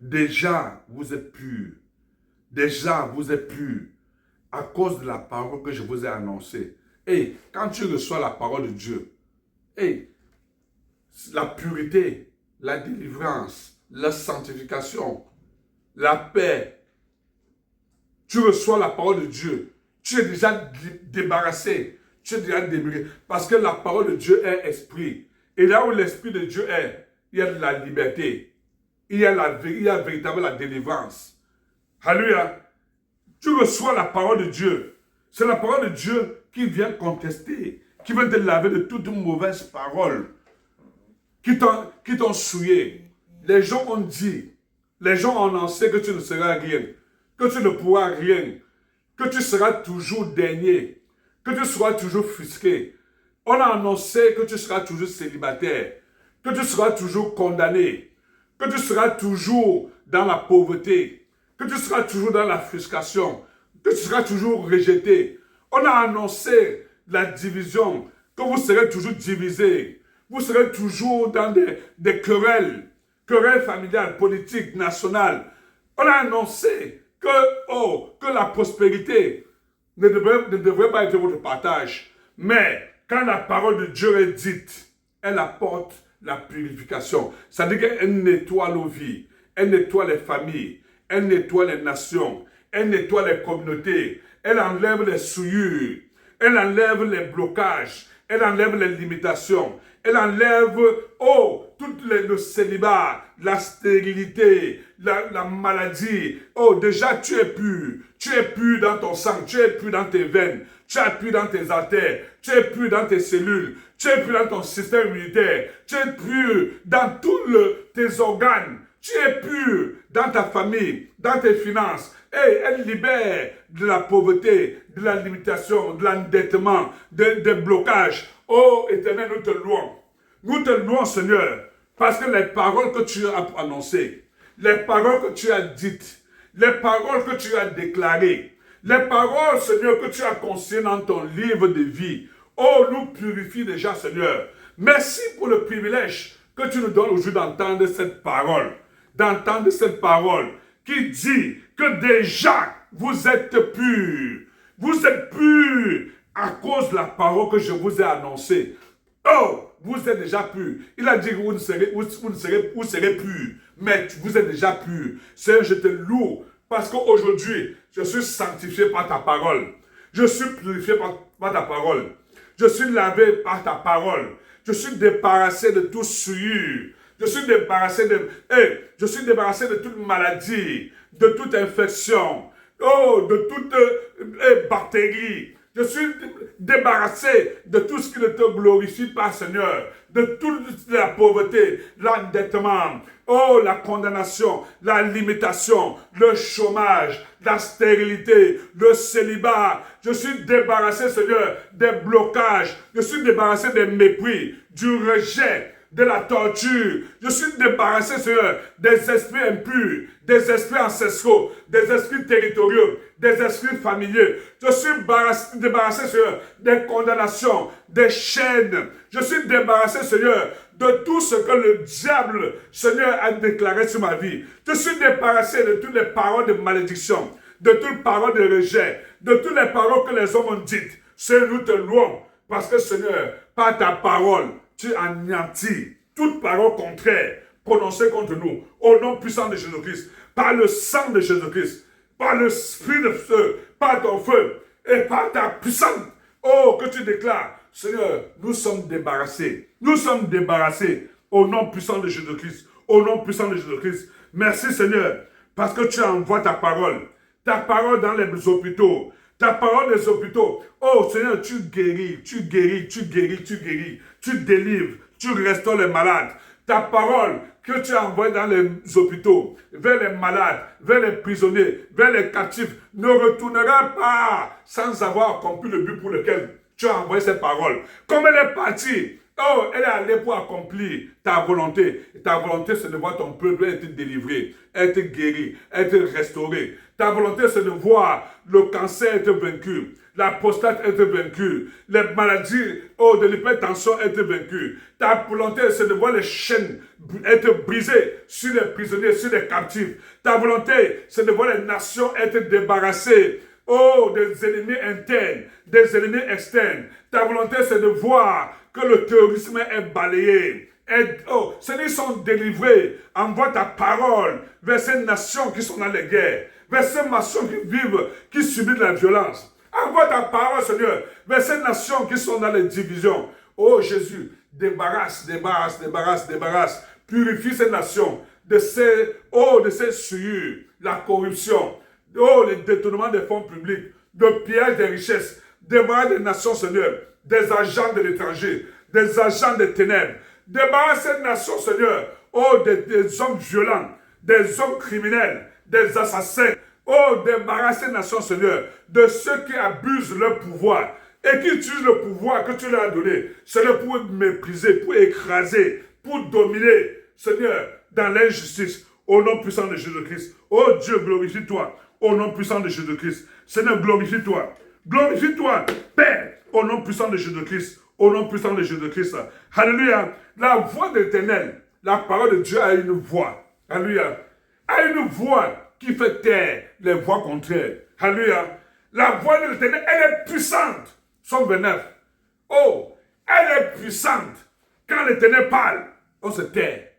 Déjà, vous êtes purs. Déjà, vous êtes purs à cause de la parole que je vous ai annoncée. Quand tu reçois la parole de Dieu, la pureté la délivrance, la sanctification, la paix. Tu reçois la parole de Dieu. Tu es déjà débarrassé. Tu es déjà délivré. Parce que la parole de Dieu est esprit. Et là où l'esprit de Dieu est, il y a de la liberté. Il y a véritablement la délivrance. Alléluia. Tu reçois la parole de Dieu. C'est la parole de Dieu qui vient contester, qui vient te laver de toute mauvaise parole, qui t'ont souillé. Les gens ont dit, les gens ont annoncé que tu ne seras rien, que tu ne pourras rien, que tu seras toujours dernier, que tu seras toujours frustré. On a annoncé que tu seras toujours célibataire, que tu seras toujours condamné, que tu seras toujours dans la pauvreté, que tu seras toujours dans la frustration, que tu seras toujours rejeté. On a annoncé la division, que vous serez toujours divisés, vous serez toujours dans des querelles familiales, politiques, nationales. On a annoncé que la prospérité ne devrait pas être votre partage. Mais quand la parole de Dieu est dite, elle apporte la purification. C'est-à-dire qu'elle nettoie nos vies, elle nettoie les familles, elle nettoie les nations, elle nettoie les communautés, elle enlève les souillures, elle enlève les blocages, elle enlève les limitations, elle enlève, tout le célibat, la stérilité, la maladie. Déjà tu es pur dans ton sang, tu es pur dans tes veines, tu es pur dans tes artères, tu es pur dans tes cellules, tu es pur dans ton système immunitaire, tu es pur dans tous tes organes, tu es pur dans ta famille, dans tes finances. Et elle libère de la pauvreté, de la limitation, de l'endettement, des blocages. Oh Éternel, nous te louons. Nous te louons, Seigneur, parce que les paroles que tu as annoncées, les paroles que tu as dites, les paroles que tu as déclarées, les paroles, Seigneur, que tu as consignées dans ton livre de vie, nous purifie déjà, Seigneur. Merci pour le privilège que tu nous donnes aujourd'hui d'entendre cette parole, qui dit que déjà vous êtes purs. Vous êtes purs à cause de la parole que je vous ai annoncée. Vous êtes déjà purs. Il a dit que vous serez purs. Mais vous êtes déjà purs. Seigneur, je te loue parce qu'aujourd'hui, je suis sanctifié par ta parole. Je suis purifié par ta parole. Je suis lavé par ta parole. Je suis débarrassé de tout souillure. Je suis débarrassé de toute maladie, de toute infection, de toute bactérie. Je suis débarrassé de tout ce qui ne te glorifie pas, Seigneur, de toute la pauvreté, l'endettement, la condamnation, la limitation, le chômage, la stérilité, le célibat. Je suis débarrassé, Seigneur, des blocages. Je suis débarrassé des mépris, du rejet, de la torture. Je suis débarrassé, Seigneur, des esprits impurs, des esprits ancestraux, des esprits territoriaux, des esprits familiers. Je suis débarrassé, Seigneur, des condamnations, des chaînes. Je suis débarrassé, Seigneur, de tout ce que le diable, Seigneur, a déclaré sur ma vie. Je suis débarrassé de toutes les paroles de malédiction, de toutes les paroles de rejet, de toutes les paroles que les hommes ont dites. Seigneur, nous te louons, parce que, Seigneur, par ta parole, tu anéantis toute parole contraire prononcée contre nous, au nom puissant de Jésus-Christ, par le sang de Jésus-Christ, par le l'esprit de feu, par ton feu, et par ta puissance, que tu déclares. Seigneur, nous sommes débarrassés. Nous sommes débarrassés au nom puissant de Jésus-Christ. Au nom puissant de Jésus-Christ. Merci, Seigneur, parce que tu envoies ta parole. Ta parole dans les hôpitaux. Ta parole des hôpitaux. Seigneur, tu guéris, tu guéris, tu guéris, tu guéris. Tu délivres, tu restaures les malades. Ta parole que tu as envoyée dans les hôpitaux, vers les malades, vers les prisonniers, vers les captifs, ne retournera pas sans avoir accompli le but pour lequel tu as envoyé cette parole. Comme elle est partie, elle est allée pour accomplir ta volonté. Et ta volonté, c'est de voir ton peuple être délivré, être guéri, être restauré. Ta volonté, c'est de voir le cancer être vaincu, la prostate être vaincue, les maladies de l'hypertension être vaincues. Ta volonté, c'est de voir les chaînes être brisées sur les prisonniers, sur les captifs. Ta volonté, c'est de voir les nations être débarrassées. Des ennemis internes, des ennemis externes. Ta volonté, c'est de voir que le terrorisme est balayé, Seigneur, ils sont délivrés. Envoie ta parole vers ces nations qui sont dans les guerres, vers ces nations qui vivent, qui subissent la violence. Envoie ta parole, Seigneur, vers ces nations qui sont dans les divisions. Oh Jésus, débarrasse. Purifie ces nations de ces souillures, la corruption, le détournement des fonds publics, de pièges des richesses. Débarrasse des nations, Seigneur, des agents de l'étranger, des agents des ténèbres. Débarrasse ces nations, Seigneur, des hommes violents, des hommes criminels, des assassins. Débarrasse ces nations, Seigneur, de ceux qui abusent leur pouvoir et qui utilisent le pouvoir que tu leur as donné. Seigneur, pour mépriser, pour écraser, pour dominer, Seigneur, dans l'injustice. Au nom puissant de Jésus-Christ. Oh Dieu, glorifie-toi. Au nom puissant de Jésus-Christ. Seigneur, glorifie-toi. Glorifie-toi, Père, au nom puissant de Jésus-Christ. Au nom puissant de Jésus-Christ. Alléluia. La voix de l'Éternel, la parole de Dieu a une voix. Alléluia. A une voix qui fait taire les voix contraires. Alléluia. La voix de l'Éternel, elle est puissante. Somme 29. Oh, elle est puissante. Quand l'Éternel parle, on se tait.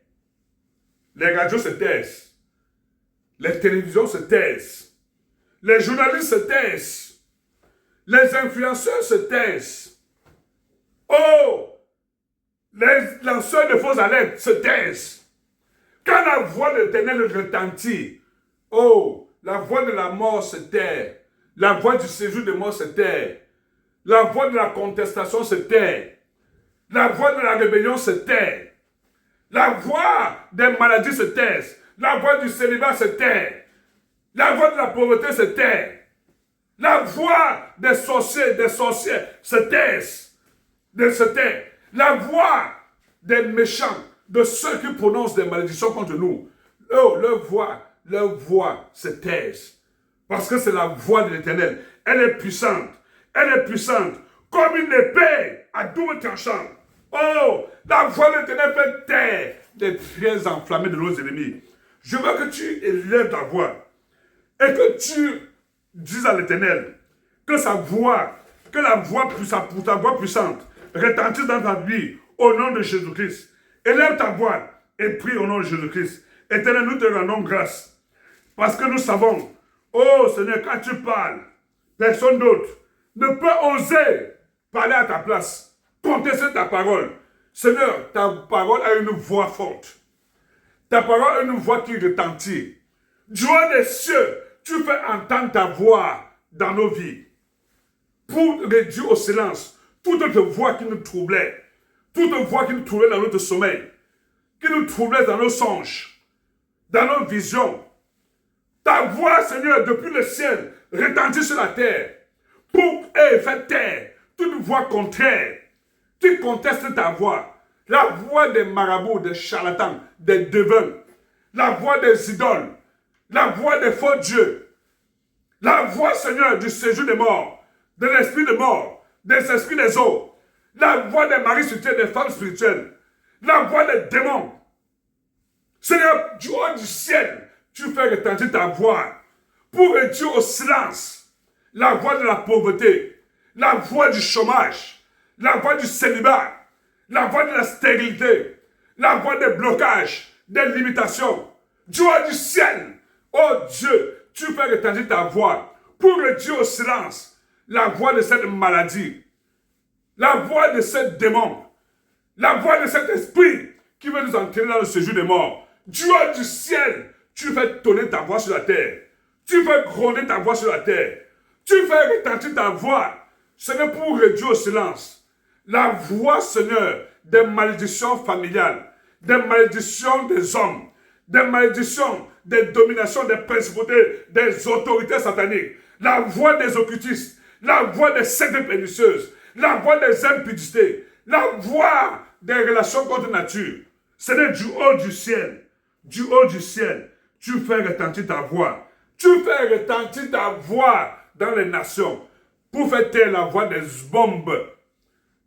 Les radios se taisent. Les télévisions se taisent. Les journalistes se taisent. Les influenceurs se taisent. Oh! Les lanceurs de fausses alertes se taisent. Quand la voix de l'Éternel retentit, oh! La voix de la mort se tait. La voix du séjour de mort se tait. La voix de la contestation se tait. La voix de la rébellion se tait. La voix des maladies se tait. La voix du célibat se tait. La voix de la pauvreté se tait. La voix des sorciers, se taisent. La voix des méchants, de ceux qui prononcent des malédictions contre nous. Oh, leur voix se taise. Parce que c'est la voix de l'Éternel. Elle est puissante. Elle est puissante. Comme une épée à double tranchant. Oh, la voix de l'Éternel fait taire les traits enflammés de nos ennemis. Je veux que tu élèves ta voix. Et que tu dises à l'Éternel que sa voix, que ta voix puissante retentisse dans ta vie au nom de Jésus-Christ. Élève ta voix et prie au nom de Jésus-Christ. Éternel, nous te rendons grâce. Parce que nous savons, oh Seigneur, quand tu parles, personne d'autre ne peut oser parler à ta place, contester ta parole. Seigneur, ta parole a une voix forte. Ta parole a une voix qui retentit. Dieu des cieux, tu fais entendre ta voix dans nos vies. Pour réduire au silence toute autre voix qui nous troublait. Toute voix qui nous troublait dans notre sommeil. Qui nous troublait dans nos songes. Dans nos visions. Ta voix, Seigneur, depuis le ciel, retentit sur la terre. Pour faire taire toute voix contraire. Tu contestes ta voix. La voix des marabouts, des charlatans, des devins. La voix des idoles. La voix des faux dieux. La voix, Seigneur, du séjour des morts, de l'esprit de mort, des esprits des eaux. La voix des maris spirituels, des femmes spirituelles. La voix des démons. Seigneur, du haut du ciel, tu fais retentir ta voix pour réduire au silence la voix de la pauvreté, la voix du chômage, la voix du célibat, la voix de la stérilité, la voix des blocages, des limitations. Du haut du ciel, oh Dieu, tu fais retentir ta voix pour réduire au silence la voix de cette maladie, la voix de ce démon, la voix de cet esprit qui veut nous entraîner dans le séjour des morts. Du haut du ciel, tu fais tonner ta voix sur la terre. Tu fais gronder ta voix sur la terre. Tu fais retentir ta voix, Seigneur, pour réduire au silence la voix, Seigneur, des malédictions familiales, des malédictions des hommes, des malédictions, des dominations, des principautés, des autorités sataniques, la voix des occultistes, la voix des sectes pernicieuses, la voix des impudités, la voix des relations contre nature. Seigneur, du haut du ciel, tu fais retentir ta voix. Tu fais retentir ta voix dans les nations pour faire taire la voix des bombes.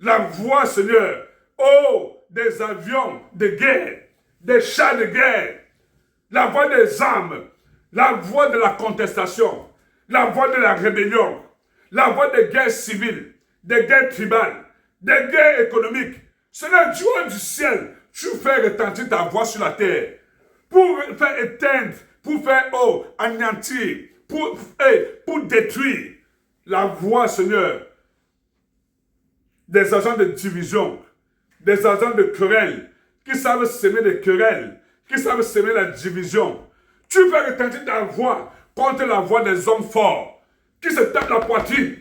La voix, Seigneur, des avions de guerre, des chars de guerre, la voix des armes, la voix de la contestation, la voix de la rébellion, la voix des guerres civiles, des guerres tribales, des guerres économiques. Seigneur, du haut du ciel, tu fais retentir ta voix sur la terre pour faire éteindre, pour faire anéantir, pour détruire la voix, Seigneur, des agents de division, des agents de querelle, qui savent semer des querelles, qui savent semer la division. Tu vas retentir ta voix contre la voix des hommes forts, qui se tapent la poitrine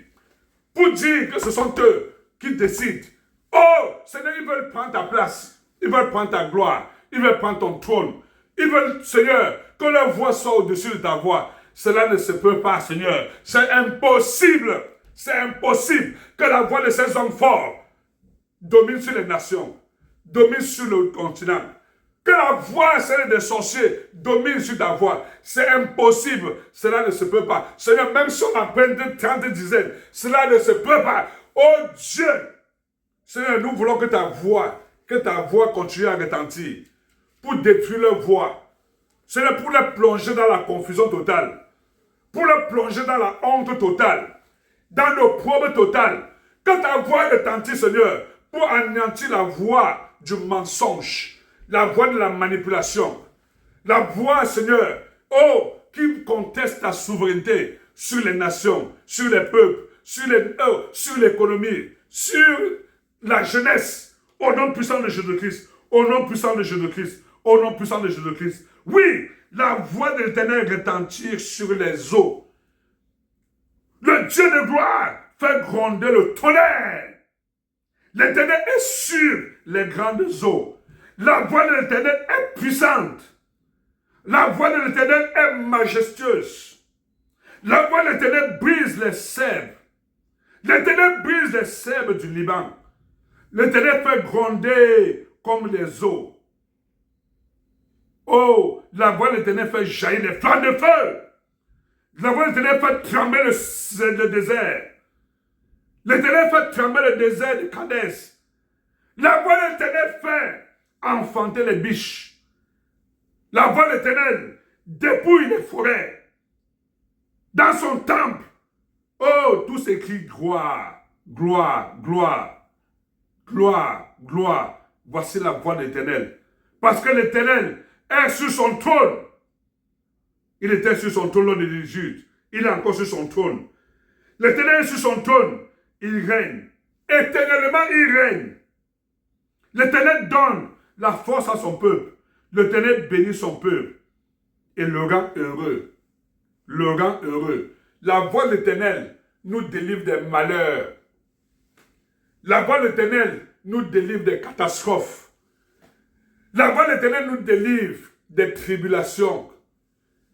pour dire que ce sont eux qui décident. Oh, Seigneur, ils veulent prendre ta place, ils veulent prendre ta gloire, ils veulent prendre ton trône. Ils veulent, Seigneur, que leur voix soit au-dessus de ta voix. Cela ne se peut pas, Seigneur. C'est impossible. C'est impossible que la voix de ces hommes forts domine sur les nations, domine sur le continent. Que la voix, celle des sorciers, domine sur ta voix. C'est impossible. Cela ne se peut pas. Seigneur, même si on a peine de 30 dizaines, cela ne se peut pas. Oh Dieu! Seigneur, nous voulons que ta voix continue à retentir pour détruire leur voix. Seigneur, pour les plonger dans la confusion totale. Pour les plonger dans la honte totale. Dans l'opprobre total. Que ta voix retentit, Seigneur, pour anéantir la voix du mensonge. La voix de la manipulation. La voix, Seigneur, qui conteste ta souveraineté sur les nations, sur les peuples, sur l'économie, sur la jeunesse. Au nom puissant de Jésus-Christ. Au nom puissant de Jésus-Christ. Au nom puissant de Jésus-Christ. Oui, la voix de l'Éternel retentir sur les eaux. Le Dieu de gloire fait gronder le tonnerre. L'Éternel est sur les grandes eaux. La voix de l'Éternel est puissante. La voix de l'Éternel est majestueuse. La voix de l'Éternel brise les cèdres. L'Éternel brise les cèdres du Liban. L'Éternel fait gronder comme les eaux. Oh, la voix de l'Éternel fait jaillir les flammes de feu. La voix de l'Éternel fait trembler le désert. L'Éternel fait trembler le désert de Kadès. La voix de l'Éternel fait enfanter les biches. La voix de l'Éternel dépouille les forêts. Dans son temple, oh, tous s'écrient gloire, gloire, gloire, gloire, gloire. Voici la voix de l'Éternel. Parce que l'Éternel est sur son trône. Il était sur son trône lors de l'Égypte. Il est encore sur son trône. L'Éternel est sur son trône. Il règne. Éternellement, il règne. L'Éternel donne la force à son peuple. L'Éternel bénit son peuple. Et le rend heureux. Le rend heureux. La voix de l'Éternel nous délivre des malheurs. La voix de l'Éternel nous délivre des catastrophes. La voix de l'Éternel nous délivre des tribulations.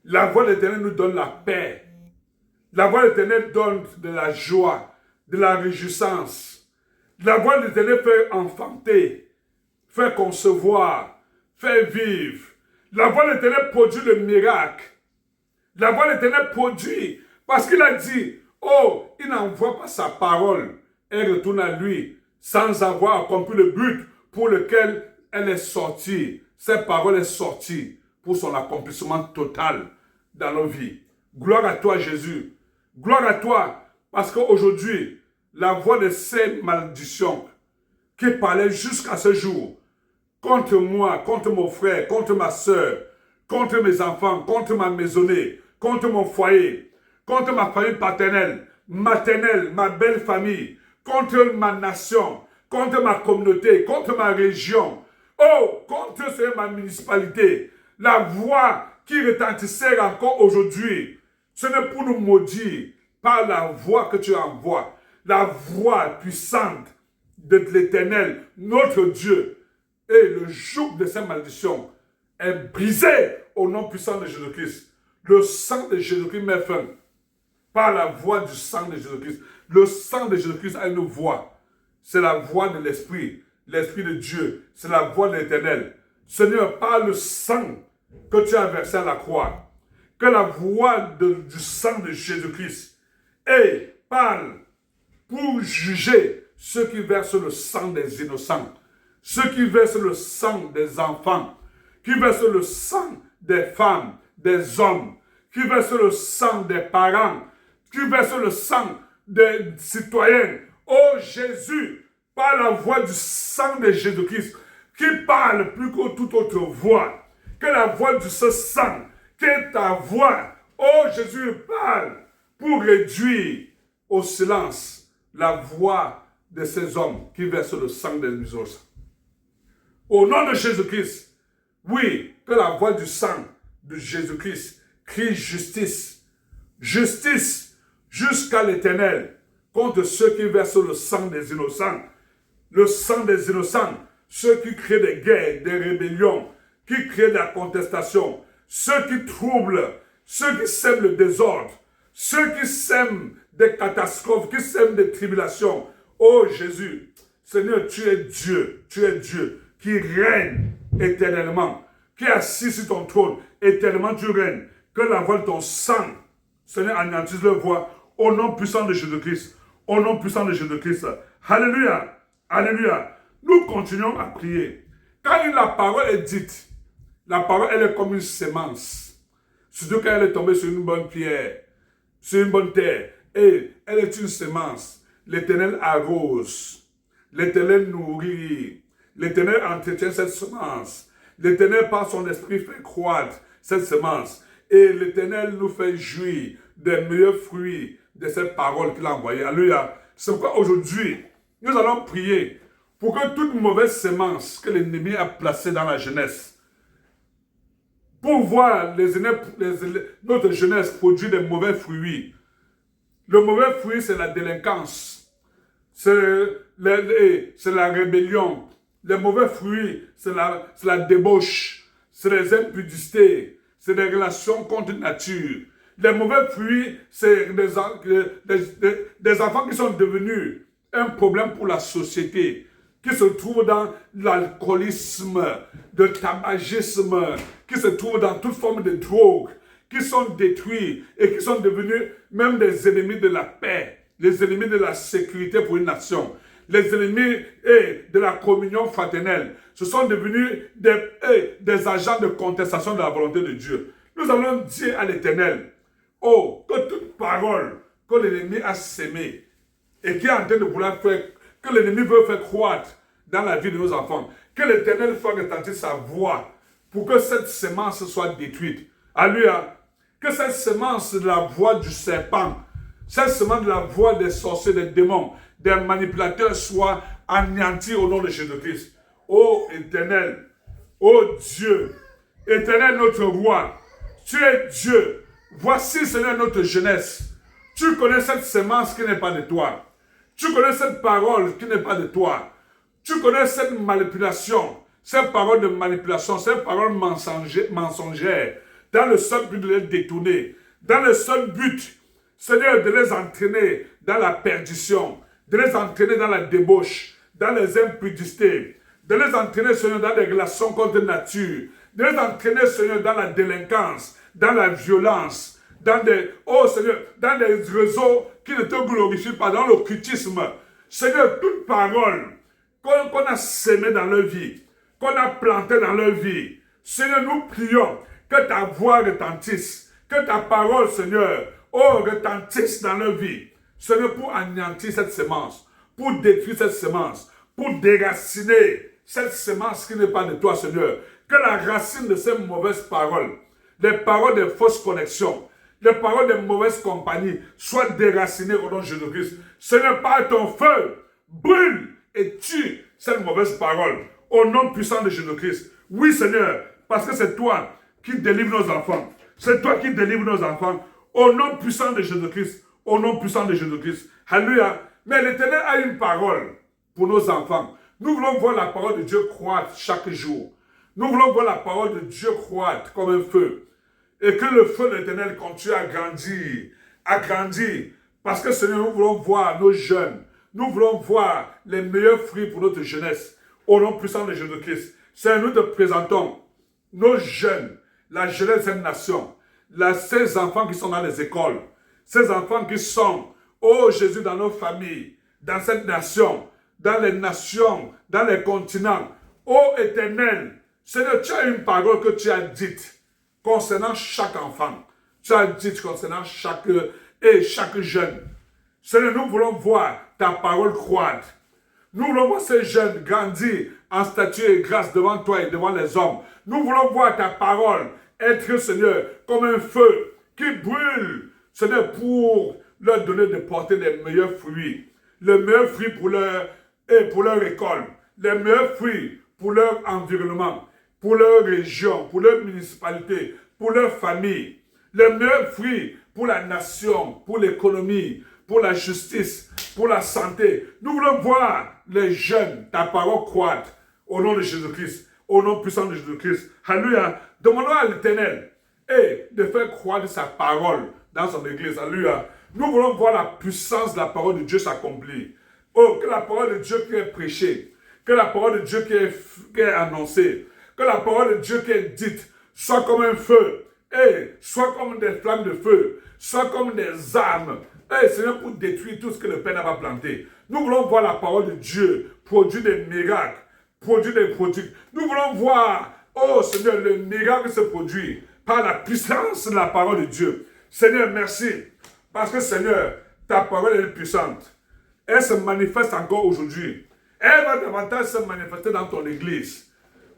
La voix de l'Éternel nous donne la paix. La voix de l'Éternel donne de la joie, de la réjouissance. La voix de l'Éternel fait enfanter, fait concevoir, fait vivre. La voix de l'Éternel produit le miracle. La voix de l'Éternel produit, parce qu'il a dit, oh, il n'envoie pas sa parole. Elle retourne à lui, sans avoir accompli le but pour lequel elle est sortie. Cette parole est sortie pour son accomplissement total dans nos vies. Gloire à toi, Jésus. Gloire à toi, parce qu'aujourd'hui, la voix de ces malédictions qui parlaient jusqu'à ce jour, contre moi, contre mon frère, contre ma soeur, contre mes enfants, contre ma maisonnée, contre mon foyer, contre ma famille paternelle, maternelle, ma belle famille, contre ma nation, contre ma communauté, contre ma région, contre ma municipalité. La voix qui retentissait encore aujourd'hui, ce n'est pour nous maudire par la voix que tu envoies, la voix puissante de l'Éternel, notre Dieu. Et le joug de ces malédictions est brisé au nom puissant de Jésus-Christ. Le sang de Jésus-Christ met fin par la voix du sang de Jésus-Christ. Le sang de Jésus-Christ a une voix. C'est la voix de l'Esprit, l'Esprit de Dieu. C'est la voix de l'Éternel. Seigneur, par le sang que tu as versé à la croix, que la voix du sang de Jésus-Christ parle pour juger ceux qui versent le sang des innocents, ceux qui versent le sang des enfants, qui versent le sang des femmes, des hommes, qui versent le sang des parents, qui versent le sang des citoyens. Oh Jésus, par la voix du sang de Jésus-Christ, qui parle plus que toute autre voix, que la voix du sang, que ta voix, oh Jésus, parle pour réduire au silence la voix de ces hommes qui versent le sang des innocents. Au nom de Jésus-Christ, oui, que la voix du sang de Jésus-Christ crie justice, justice jusqu'à l'Éternel contre ceux qui versent le sang des innocents, le sang des innocents, ceux qui créent des guerres, des rébellions, qui créent de la contestation, ceux qui troublent, ceux qui sèment le désordre, ceux qui sèment des catastrophes, qui sèment des tribulations. Oh Jésus, Seigneur, tu es Dieu, qui règne éternellement, qui est assis sur ton trône, éternellement tu règnes. Que la voix de ton sang, Seigneur, anéantisse leur voix, au nom puissant de Jésus-Christ, au nom puissant de Jésus-Christ. Alléluia, alléluia. Nous continuons à prier. Quand la parole est dite, la parole, elle est comme une sémence. Surtout quand elle est tombée sur une bonne pierre, sur une bonne terre, et elle est une sémence. L'Éternel arrose, l'Éternel nourrit, l'Éternel entretient cette semence. L'Éternel, par son esprit, fait croître cette semence. Et l'Éternel nous fait jouir des meilleurs fruits de cette parole qu'il a envoyée. Alléluia. C'est pourquoi aujourd'hui, nous allons prier pour que toute mauvaise semence que l'ennemi a placée dans la jeunesse, pour voir notre jeunesse produire des mauvais fruits. Le mauvais fruit, c'est la délinquance, c'est la rébellion. Les mauvais fruits, c'est la débauche, c'est les impudités, c'est des relations contre nature. Les mauvais fruits, c'est des enfants qui sont devenus un problème pour la société, qui se trouvent dans l'alcoolisme, le tabagisme, qui se trouvent dans toute forme de drogue, qui sont détruits et qui sont devenus même des ennemis de la paix, les ennemis de la sécurité pour une nation, les ennemis de la communion fraternelle. Ce sont devenus des agents de contestation de la volonté de Dieu. Nous allons dire à l'Éternel, oh, que toute parole que l'ennemi a sémée et qui est en train de vouloir faire, que l'ennemi veut faire croître dans la vie de nos enfants, que l'Éternel fasse retentir sa voix pour que cette semence soit détruite. Alléluia. Que cette semence de la voix du serpent, cette semence de la voix des sorciers, des démons, des manipulateurs soit anéantie au nom de Jésus-Christ. Ô Éternel, ô Dieu, Éternel notre roi, tu es Dieu. Voici, Seigneur, notre jeunesse. Tu connais cette semence qui n'est pas de toi. Tu connais cette parole qui n'est pas de toi. Tu connais cette manipulation, cette parole de manipulation, cette parole mensongère, dans le seul but de les détourner, dans le seul but, Seigneur, de les entraîner dans la perdition, de les entraîner dans la débauche, dans les impudités, de les entraîner, Seigneur, dans les relations contre nature, de les entraîner, Seigneur, dans la délinquance, dans la violence, dans des réseaux qui ne te glorifient pas, dans l'occultisme. Seigneur, toute parole qu'on a sémée dans leur vie, qu'on a plantée dans leur vie, Seigneur, nous prions que ta voix retentisse, que ta parole, Seigneur, retentisse dans leur vie. Seigneur, pour anéantir cette semence, pour détruire cette semence, pour déraciner cette semence qui n'est pas de toi, Seigneur. Que la racine de ces mauvaises paroles, les paroles de fausses connexions, les paroles de mauvaises compagnies soient déracinées au nom de Jésus-Christ. Seigneur, par ton feu, brûle et tue cette mauvaise parole au nom puissant de Jésus-Christ. Oui, Seigneur, parce que c'est toi qui délivres nos enfants. C'est toi qui délivres nos enfants au nom puissant de Jésus-Christ. Au nom puissant de Jésus-Christ. Alléluia. Mais l'Éternel a une parole pour nos enfants. Nous voulons voir la parole de Dieu croître chaque jour. Nous voulons voir la parole de Dieu croître comme un feu. Et que le feu de l'Éternel continue à grandir. À grandir. Parce que Seigneur, nous voulons voir nos jeunes. Nous voulons voir les meilleurs fruits pour notre jeunesse. Au nom puissant de Jésus-Christ. Seigneur, nous te présentons nos jeunes, la jeunesse de cette nation, ces enfants qui sont dans les écoles, ces enfants qui sont, oh Jésus, dans nos familles, dans cette nation, dans les nations, dans les continents. Oh Éternel, Seigneur, tu as une parole que tu as dite concernant chaque enfant. Tu as dit concernant chaque jeune. Seigneur, nous voulons voir ta parole croître. Nous voulons voir ces jeunes grandir en statut et grâce devant toi et devant les hommes. Nous voulons voir ta parole être, Seigneur, comme un feu qui brûle, Seigneur, pour leur donner de porter les meilleurs fruits. Les meilleurs fruits pour leur école. Les meilleurs fruits pour leur environnement, pour leur région, pour leur municipalité, pour leur famille. Les meilleurs fruits pour la nation, pour l'économie, pour la justice, pour la santé. Nous voulons voir les jeunes, ta parole croître au nom de Jésus-Christ, au nom puissant de Jésus-Christ. Alléluia. Demandons à l'Éternel de faire croître sa parole dans son église. Alléluia. Nous voulons voir la puissance de la parole de Dieu s'accomplir. Oh, que la parole de Dieu qui est prêchée, que la parole de Dieu qui est annoncée, que la parole de Dieu qui est dite soit comme un feu, soit comme des flammes de feu, soit comme des armes, Seigneur, pour détruire tout ce que le Père n'a pas planté. Nous voulons voir la parole de Dieu produire des miracles, produire des produits. Nous voulons voir, oh Seigneur, le miracle se produit par la puissance de la parole de Dieu. Seigneur, merci, parce que Seigneur, ta parole est puissante. Elle se manifeste encore aujourd'hui. Elle va davantage se manifester dans ton église,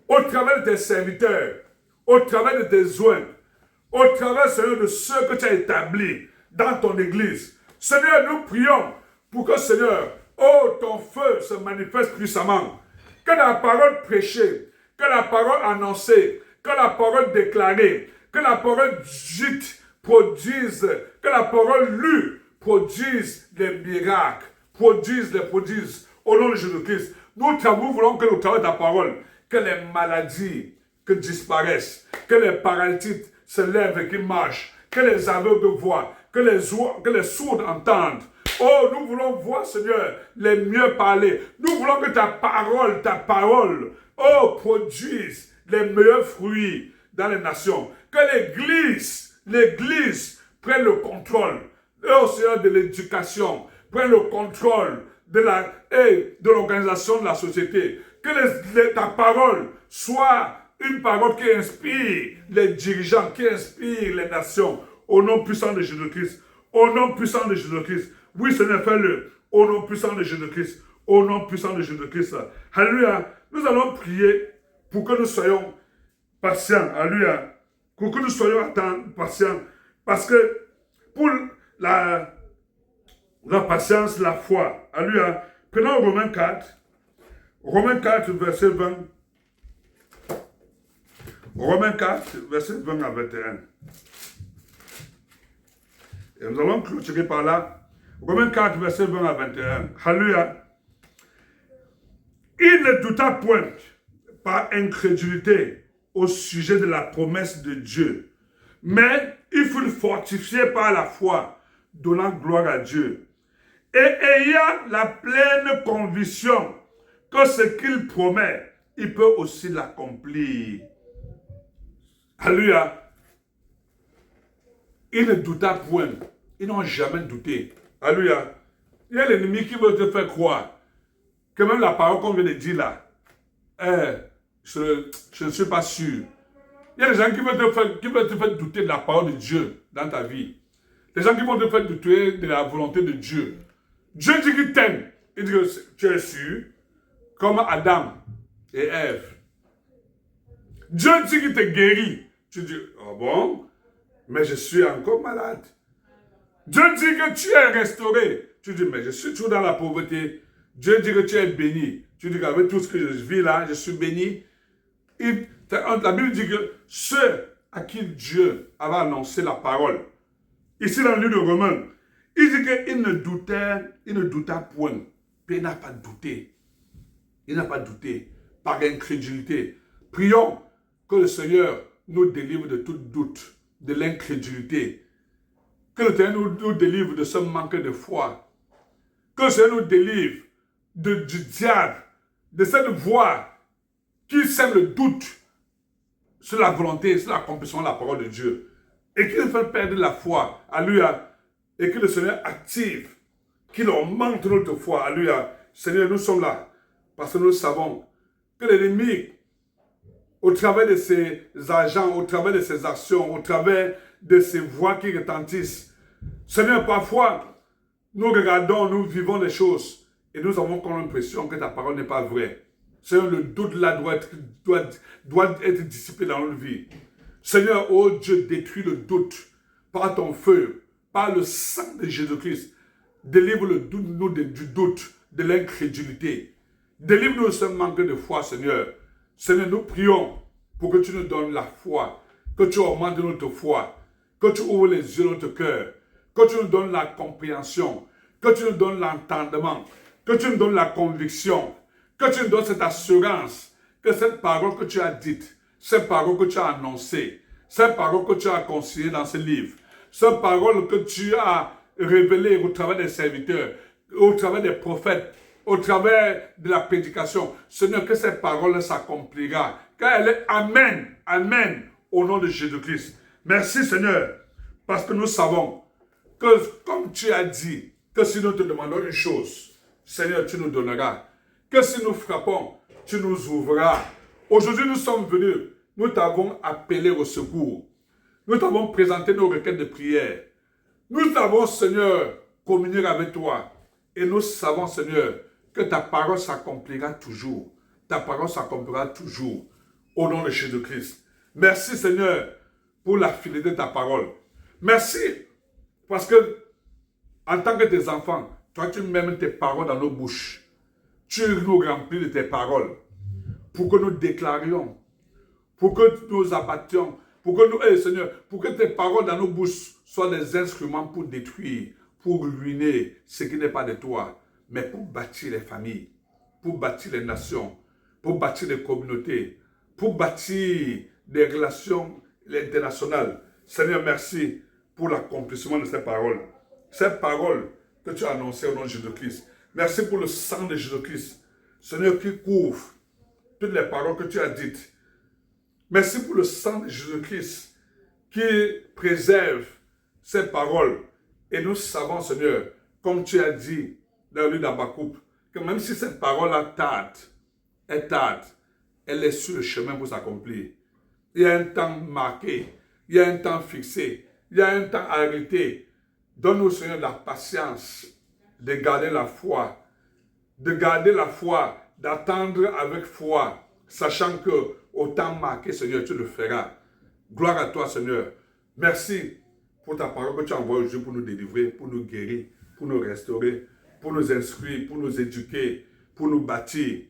au travers de tes serviteurs, au travers de tes oins, au travers, Seigneur, de ceux que tu as établis dans ton église. Seigneur, nous prions pour que, Seigneur, oh, ton feu se manifeste puissamment. Que la parole prêchée, que la parole annoncée, que la parole déclarée, que la parole dite produise, que la parole lue produise des miracles, produise des prodiges. Au nom de Jésus-Christ, nous voulons que au travers de ta parole, que les maladies que disparaissent, que les paralytiques se lèvent et qui marchent, que les aveugles voient, que les sourds entendent. Oh, nous voulons voir, Seigneur, les mieux parler. Nous voulons que ta parole, oh, produise les meilleurs fruits dans les nations. Que l'Église prenne le contrôle, oh Seigneur, de l'éducation, prenne le contrôle de l'organisation de la société. Que ta parole soit une parole qui inspire les dirigeants, qui inspire les nations. Au nom puissant de Jésus-Christ. Au nom puissant de Jésus-Christ. Oui, Seigneur, fais-le. Au nom puissant de Jésus-Christ. Au nom puissant de Jésus-Christ. Alléluia. Nous allons prier pour que nous soyons patients. Alléluia. Pour que nous soyons patients. Parce que pour la patience, la foi. Alléluia. Prenons Romains 4. Romains 4, verset 20. Romains 4, verset 20 à 21. Et nous allons clôturer par là. Romains 4, verset 20 à 21. Alléluia. Il ne douta point par incrédulité au sujet de la promesse de Dieu, mais il fut fortifié par la foi, donnant gloire à Dieu, et ayant la pleine conviction que ce qu'il promet, il peut aussi l'accomplir. Alléluia. Ils ne douta point. Ils n'ont jamais douté. Alléluia. Il y a l'ennemi qui veut te faire croire que même la parole qu'on vient de dire là, je ne suis pas sûr. Il y a des gens qui veulent te faire douter de la parole de Dieu dans ta vie. Des gens qui vont te faire douter de la volonté de Dieu. Dieu dit qu'il t'aime. Il dit que tu es sûr, comme Adam et Ève. Dieu dit qu'il te guérit. Tu dis, oh bon, mais je suis encore malade. Dieu dit que tu es restauré. Tu dis, mais je suis toujours dans la pauvreté. Dieu dit que tu es béni. Tu dis qu'avec tout ce que je vis là, je suis béni. La Bible dit que ceux à qui Dieu avait annoncé la parole, ici dans le livre de Romains, il dit qu'il ne douta point. Puis il n'a pas douté. Il n'a pas douté par incrédulité. Prions que le Seigneur nous délivre de tout doute, de l'incrédulité. Que le Seigneur nous délivre de ce manque de foi. Que le Seigneur nous délivre du diable, de cette voix qui sème le doute sur la volonté, sur l'accomplissement de la parole de Dieu. Et qui nous fait perdre la foi. Alléluia. Et que le Seigneur active, qu'il augmente notre foi. Alléluia. Seigneur, nous sommes là parce que nous savons que l'ennemi, au travers de ses agents, au travers de ses actions, au travers de ses voix qui retentissent, Seigneur, parfois, nous regardons, nous vivons les choses et nous avons comme l'impression que ta parole n'est pas vraie. Seigneur, le doute là doit être dissipé dans notre vie. Seigneur, oh Dieu, détruis le doute par ton feu, par le sang de Jésus-Christ. Délivre le doute, nous du doute, de l'incrédulité. Délivre-nous de ce manque de foi, Seigneur. Seigneur, nous prions pour que tu nous donnes la foi, que tu augmentes notre foi, que tu ouvres les yeux de notre cœur, que tu nous donnes la compréhension, que tu nous donnes l'entendement, que tu nous donnes la conviction, que tu nous donnes cette assurance que cette parole que tu as dite, cette parole que tu as annoncée, cette parole que tu as conseillée dans ce livre, cette parole que tu as révélée au travers des serviteurs, au travers des prophètes, au travers de la prédication, Seigneur, que cette parole s'accomplira, car elle est Amen, Amen, au nom de Jésus-Christ. Merci Seigneur, parce que nous savons que comme tu as dit, que si nous te demandons une chose, Seigneur, tu nous donneras. Que si nous frappons, tu nous ouvriras. Aujourd'hui, nous sommes venus, nous t'avons appelé au secours. Nous t'avons présenté nos requêtes de prière. Nous t'avons, Seigneur, communié avec toi. Et nous savons, Seigneur, que ta parole s'accomplira toujours. Ta parole s'accomplira toujours. Au nom de Jésus-Christ. Merci, Seigneur, pour la fidélité de ta parole. Merci, parce que, en tant que tes enfants, toi, tu mets tes paroles dans nos bouches. Tu nous remplis de tes paroles pour que nous déclarions, pour que nous abattions, pour que nous, Seigneur, pour que tes paroles dans nos bouches soient des instruments pour détruire, pour ruiner ce qui n'est pas de toi, mais pour bâtir les familles, pour bâtir les nations, pour bâtir les communautés, pour bâtir des relations internationales. Seigneur, merci pour l'accomplissement de ces paroles. Ces paroles que tu as annoncées au nom de Jésus-Christ. Merci pour le sang de Jésus-Christ. Seigneur, qui couvre toutes les paroles que tu as dites. Merci pour le sang de Jésus-Christ qui préserve ces paroles. Et nous savons, Seigneur, comme tu as dit dans le livre d'Habakkuk, que même si cette parole-là tarde, elle est sur le chemin pour s'accomplir. Il y a un temps marqué, il y a un temps fixé, il y a un temps arrêté. Donne-nous, Seigneur, la patience de garder la foi, d'attendre avec foi, sachant que au temps marqué, Seigneur, tu le feras. Gloire à toi, Seigneur. Merci pour ta parole que tu as envoyée aujourd'hui pour nous délivrer, pour nous guérir, pour nous restaurer, pour nous instruire, pour nous éduquer, pour nous bâtir.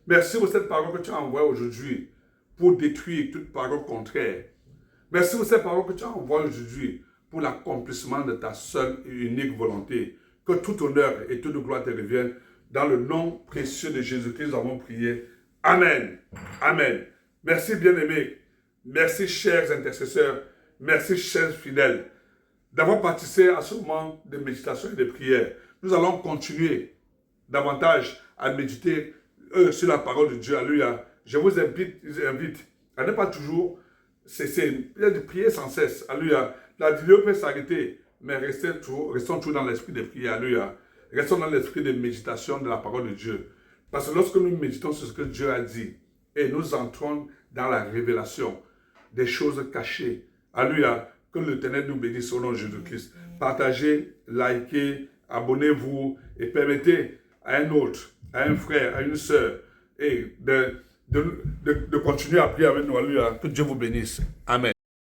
Merci pour cette parole que tu as envoyée aujourd'hui pour détruire toute parole contraire. Merci pour cette parole que tu as envoyée aujourd'hui pour l'accomplissement de ta seule et unique volonté. Que tout honneur et toute gloire te reviennent. Dans le nom précieux de Jésus-Christ, nous avons prié. Amen. Amen. Merci bien-aimés. Merci chers intercesseurs. Merci chers fidèles d'avoir participé à ce moment de méditation et de prière. Nous allons continuer davantage à méditer sur la parole de Dieu. Alléluia. Je vous invite à ne pas toujours cesser, de prier sans cesse. Alléluia. La vidéo peut s'arrêter, mais restons toujours dans l'esprit de prière. Alléluia. Restons dans l'esprit de méditation de la parole de Dieu. Parce que lorsque nous méditons sur ce que Dieu a dit, et nous entrons dans la révélation des choses cachées. Alléluia. Que l'Éternel nous bénisse au nom de Jésus-Christ. Partagez, likez, abonnez-vous et permettez à un autre, à un frère, à une sœur, et de continuer à prier avec nous. Alléluia. Que Dieu vous bénisse. Amen.